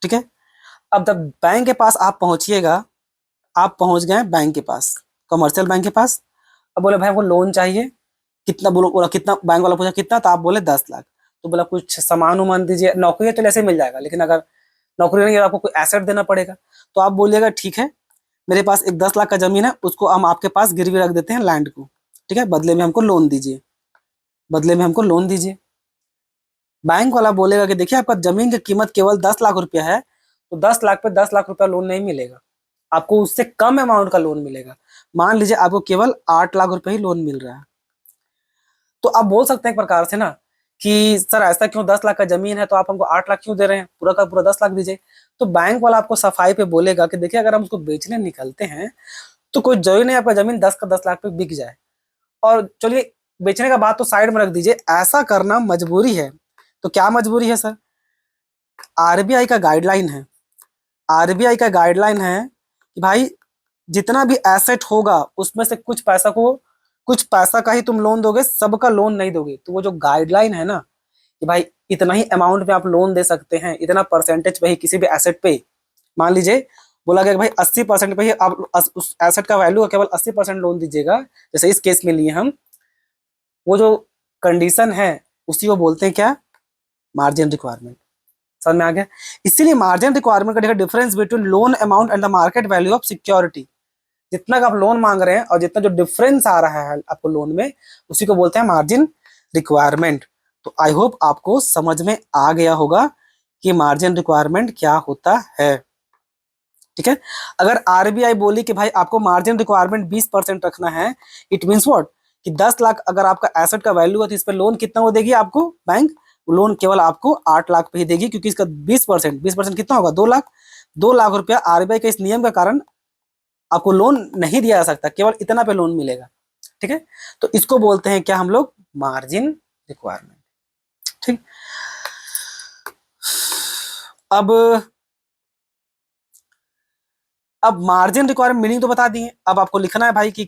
ठीक है। अब जब बैंक के पास आप पहुंचिएगा, आप पहुंच गए बैंक के पास, कमर्शियल बैंक के पास। अब बोले भाई वो लोन चाहिए कितना, बोला कितना, बैंक वाला पूछा कितना, तो आप बोले 10 लाख। तो बोला कुछ सामान उमान दीजिए, नौकरी है तो ऐसे मिल जाएगा, लेकिन अगर नौकरी नहीं है आपको कोई एसेट देना पड़ेगा। तो आप बोलिएगा ठीक है, मेरे पास एक 10 लाख का जमीन है, उसको हम आपके पास गिरवी रख देते हैं, लैंड को, ठीक है, बदले में हमको लोन दीजिए, बदले में हमको लोन दीजिए। बैंक वाला बोलेगा कि देखिए आपका जमीन की कीमत केवल 10 लाख रुपया है, तो 10 लाख पे 10 लाख रुपया लोन नहीं मिलेगा, आपको उससे कम अमाउंट का लोन मिलेगा। मान लीजिए आपको केवल 8 लाख रुपए ही लोन मिल रहा है, तो आप बोल सकते हैं एक प्रकार से ना कि सर ऐसा क्यों, 10 लाख का जमीन है तो आप हमको 8 लाख क्यों दे रहे हैं, पूरा का पूरा 10 लाख दीजिए। तो बैंक वाला आपको सफाई पे बोलेगा कि देखिए अगर हम उसको बेचने निकलते हैं तो कोई जरूरी नहीं आपका जमीन 10 का 10 लाख पे बिक जाए। और चलिए बेचने का बात तो साइड में रख दीजिए, ऐसा करना मजबूरी है। तो क्या मजबूरी है सर? आरबीआई का गाइडलाइन है, आरबीआई का गाइडलाइन है कि भाई जितना भी एसेट होगा उसमें से कुछ पैसा का ही तुम लोन दोगे, सबका लोन नहीं दोगे। तो वो जो गाइडलाइन है ना कि भाई इतना ही अमाउंट में आप लोन दे सकते हैं, इतना परसेंटेज पे ही किसी भी एसेट पे, मान लीजिए बोला गया कि भाई 80% पे ही आप उस एसेट का वैल्यू केवल 80% लोन दीजिएगा, जैसे इस केस में लिए हम, वो जो कंडीशन है उसी को बोलते हैं क्या? Margin requirement. समझ में आ गया? इसीलिए मार्जिन रिक्वायरमेंट का देखा difference between loan amount and the market value of security. जितना का आप लोन मांग रहे हैं और जितना जो डिफरेंस आ रहा है आपको लोन में, उसी को बोलते हैं मार्जिन रिक्वायरमेंट। तो आई होप आपको समझ में आ गया होगा कि मार्जिन रिक्वायरमेंट क्या होता है। ठीक है, अगर आरबीआई बोली कि भाई आपको मार्जिन रिक्वायरमेंट 20% रखना है, इट मीन्स व्हाट कि 10 लाख अगर आपका एसेट का वैल्यू है तो इस पर लोन कितना वो देगी आपको बैंक? लोन केवल आपको 8 लाख पे ही देगी, क्योंकि इसका 20% कितना होगा? 2 लाख। 2 लाख रुपया आरबीआई के इस नियम के कारण आपको लोन नहीं दिया जा सकता, केवल इतना पे लोन मिलेगा। ठीक है, तो इसको बोलते हैं क्या हम लोग? Margin requirement. ठीक, अब मार्जिन रिक्वायरमेंट मीनिंग तो बता दिए, अब आपको लिखना है भाई कि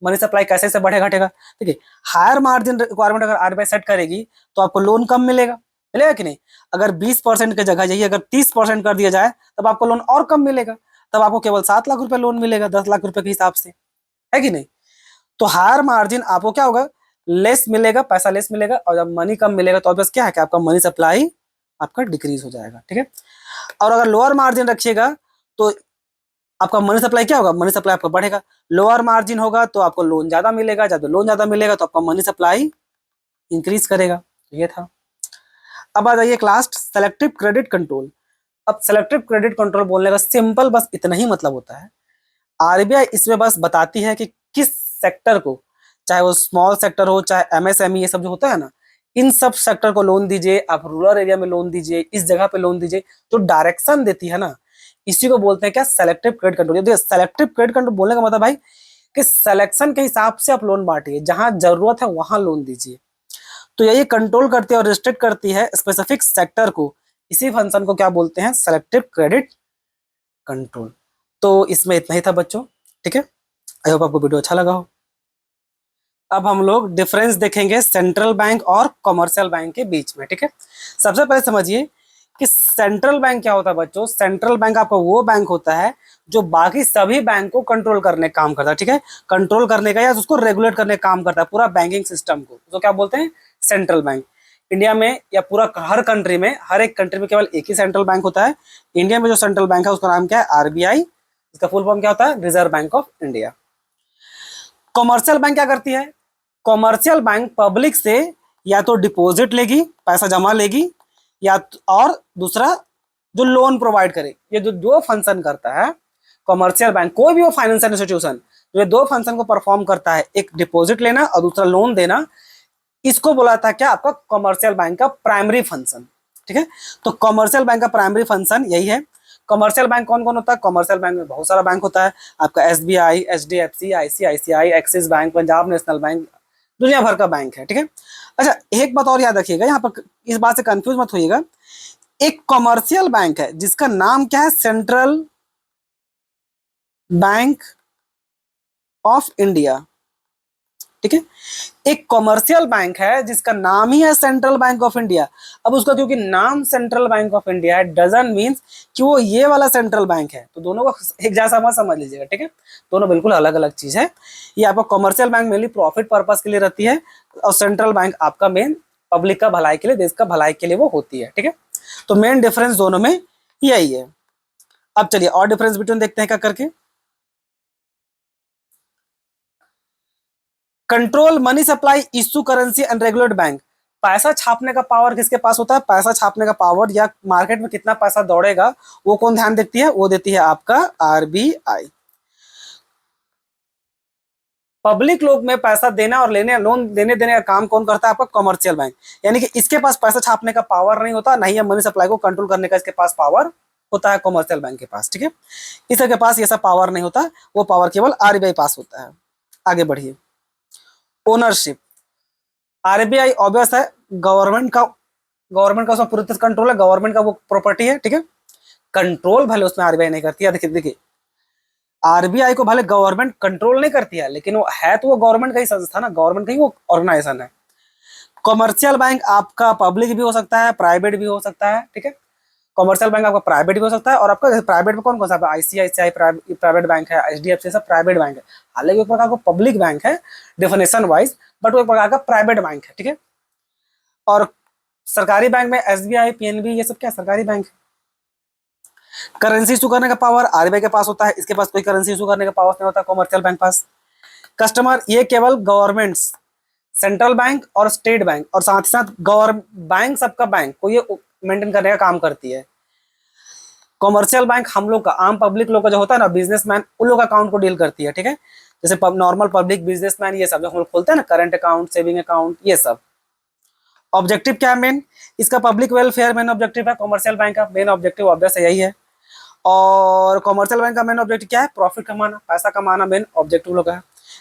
मनी सप्लाई कैसे से बढ़े घटेगा। ठीक है, हायर मार्जिन रिक्वायरमेंट अगर आरबीआई सेट करेगी तो आपको लोन कम मिलेगा, मिलेगा कि नहीं? अगर 20% की जगह यही अगर 30% कर दिया जाए तब आपको लोन और कम मिलेगा, तब आपको केवल 7 लाख रुपए लोन मिलेगा 10 लाख रुपए के हिसाब से, है कि नहीं? तो हायर मार्जिन आपको क्या होगा? लेस मिलेगा, पैसा लेस मिलेगा, और जब मनी कम मिलेगा तो ऑब्वियस क्या है कि आपका मनी सप्लाई आपका डिक्रीज हो जाएगा। ठीक है, और अगर लोअर मार्जिन रखिएगा तो आपका मनी सप्लाई क्या होगा? मनी सप्लाई आपका बढ़ेगा। लोअर मार्जिन होगा तो आपको लोन ज्यादा मिलेगा, जब लोन ज्यादा मिलेगा तो आपका मनी सप्लाई इंक्रीज करेगा। तो ये था। अब आ जाइए लास्ट, सेलेक्टिव क्रेडिट कंट्रोल। अब सेलेक्टिव क्रेडिट कंट्रोल बोलने का सिंपल बस इतना ही मतलब होता है, आरबीआई इसमें बस बताती है कि किस सेक्टर को, चाहे वो स्मॉल सेक्टर हो चाहे एमएसएमई, ये सब जो होता है ना, इन सब सेक्टर को लोन दीजिए, आप रूरल एरिया में लोन दीजिए, इस जगह पे लोन दीजिए, जो डायरेक्शन देती है ना, इसी को बोलते हैं क्या? Selective credit control. Selective credit control बोलने का मतलब भाई कि सिलेक्शन के हिसाब से आप लोन बांटिए, जहां जरूरत है वहां लोन दीजिए। तो यही कंट्रोल करती है और रिस्ट्रिक्ट करती है स्पेसिफिक सेक्टर को, इसी फंक्शन को क्या बोलते हैं? Selective credit control. तो इसमें इतना ही था बच्चों। ठीक है, आई होप आपको वीडियो अच्छा लगा हो। अब हम लोग डिफरेंस देखेंगे सेंट्रल बैंक और कमर्शियल बैंक के बीच में। ठीक है, सबसे पहले समझिए कि सेंट्रल बैंक क्या होता है बच्चों। सेंट्रल बैंक आपका वो बैंक होता है जो बाकी सभी बैंक को कंट्रोल करने का काम करता है। ठीक है, कंट्रोल करने का या उसको रेगुलेट करने का काम करता है पूरा बैंकिंग सिस्टम को, तो क्या बोलते हैं? Central bank. इंडिया में या पूरा हर कंट्री में, हर एक कंट्री में केवल एक ही सेंट्रल बैंक होता है। इंडिया में जो सेंट्रल बैंक है उसका नाम क्या है? आरबीआई। इसका फुल फॉर्म क्या होता है? Reserve bank of India. Commercial bank क्या करती है? कॉमर्शियल बैंक पब्लिक से या तो डिपॉजिट लेगी, पैसा जमा लेगी, या और दूसरा जो लोन प्रोवाइड करे। ये जो दो फंक्शन करता है कॉमर्शियल बैंक, कोई भी वो फाइनेंशियल इंस्टीट्यूशन, ये दो फंक्शन को परफॉर्म करता है, एक डिपॉजिट लेना और दूसरा लोन देना, इसको बोला था क्या? आपका कॉमर्शियल बैंक का प्राइमरी फंक्शन। ठीक है, तो कॉमर्शियल बैंक का प्राइमरी फंक्शन यही है। कमर्शियल बैंक कौन कौन होता है? कमर्शियल बैंक में बहुत सारा बैंक होता है, आपका SBI, HDFC, ICICI, axis bank, Punjab national bank, दुनिया भर का बैंक है। ठीक है, अच्छा एक बात और याद रखिएगा, यहाँ पर इस बात से कंफ्यूज मत होइएगा। एक कमर्शियल बैंक है जिसका नाम क्या है? Central bank of India. ठीक है, एक कॉमर्शियल बैंक है जिसका नाम ही है सेंट्रल बैंक ऑफ इंडिया। अब उसका क्योंकि नाम सेंट्रल बैंक ऑफ इंडिया है, डजंट मीन्स कि वो ये वाला सेंट्रल बैंक है। तो दोनों को एक जैसा मत समझ लीजिएगा। ठीक है, दोनों बिल्कुल अलग अलग चीज है। ये आपका commercial bank mainly profit purpose के लिए रहती है, और सेंट्रल बैंक आपका मेन पब्लिक का भलाई के लिए, देश का भलाई के लिए वो होती है। ठीक है, तो मेन डिफरेंस दोनों में यही है। अब चलिए और डिफरेंस बिटवीन देखते हैं क्या करके। Control money supply, issue currency and regulate bank. पैसा छापने का पावर किसके पास होता है? पैसा छापने का पावर या मार्केट में कितना पैसा दौड़ेगा वो कौन ध्यान देती है? वो देती है आपका आरबीआई। पब्लिक लोग में पैसा देना और लेने, लोन देने देने का काम कौन करता है? आपका कमर्शियल बैंक। यानी कि इसके पास पैसा छापने का पावर नहीं होता, नहीं है मनी सप्लाई को कंट्रोल करने का इसके पास पावर होता है कमर्शियल बैंक के पास। ठीक है, इसके पास ये सब पावर नहीं होता, वो पावर केवल आरबीआई पास होता है। आगे बढ़िए। ओनरशिप, आरबीआई ऑब्वियस है गवर्नमेंट का उसमें पूरी तरह कंट्रोल है, गवर्नमेंट का वो प्रॉपर्टी है। ठीक है, कंट्रोल भले उसमें आरबीआई नहीं करती है। देखिए देखिए, आरबीआई को भले गवर्नमेंट कंट्रोल नहीं करती है, लेकिन वो है तो वो गवर्नमेंट का ही संस्था ना, गवर्नमेंट का ही वो ऑर्गेनाइजेशन है। कमर्शियल बैंक आपका पब्लिक भी हो सकता है, प्राइवेट भी हो सकता है। ठीक है, कमर्शियल बैंक आपका प्राइवेट भी हो सकता है, और आपका प्राइवेट में कौन कौन सा? आईसीआईसीआई प्राइवेट बैंक है, एचडीएफसी सब प्राइवेट बैंक है। हालांकि एक प्रकार का पब्लिक बैंक है डेफिनेशन वाइज, बट वो एक प्रकार का प्राइवेट बैंक है। ठीक है, और सरकारी बैंक में एसबीआई, पीएनबी, ये सब क्या सरकारी बैंक है। करेंसी इशू करने का पावर आरबीआई के पास होता है, इसके पास कोई करेंसी इशू करने का पावर नहीं होता कमर्शियल बैंक पास। कस्टमर, ये केवल गवर्नमेंट्स, सेंट्रल बैंक और स्टेट बैंक, और साथ ही साथ गवर्नमेंट बैंक, सबका बैंक को ये मेंटेन करने का काम करती है। कमर्शियल बैंक हम लोग का, आम पब्लिक लोग का जो होता है ना, बिजनेसमैन, उन लोग अकाउंट को डील करती है। ठीक है, जैसे नॉर्मल पब्लिक बिजनेसमैन, ये सब जो हम लोग खोलते हैं ना, करंट अकाउंट, सेविंग अकाउंट, ये सब। ऑब्जेक्टिव क्या है मेन? इसका पब्लिक वेलफेयर मेन ऑब्जेक्टिव है। कमर्शियल बैंक का मेन ऑब्जेक्टिव ऑब्वियस यही है। और कमर्शियल बैंक का मेन ऑब्जेक्टिव क्या है? प्रॉफिट कमाना, पैसा कमाना मेन ऑब्जेक्टिव लोग है।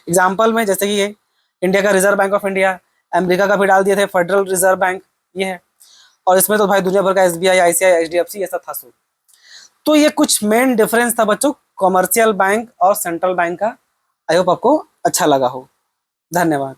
एग्जाम्पल में जैसे कि ये इंडिया का reserve bank of India, America का भी डाल दिए थे फेडरल रिजर्व बैंक, ये है। और इसमें तो भाई दुनिया भर का एसबीआई, आईसीआई, एचडीएफसी, ये सब था सो। तो ये कुछ मेन डिफरेंस था बच्चों कमर्शियल बैंक और सेंट्रल बैंक का। आई होप आपको अच्छा लगा हो। धन्यवाद।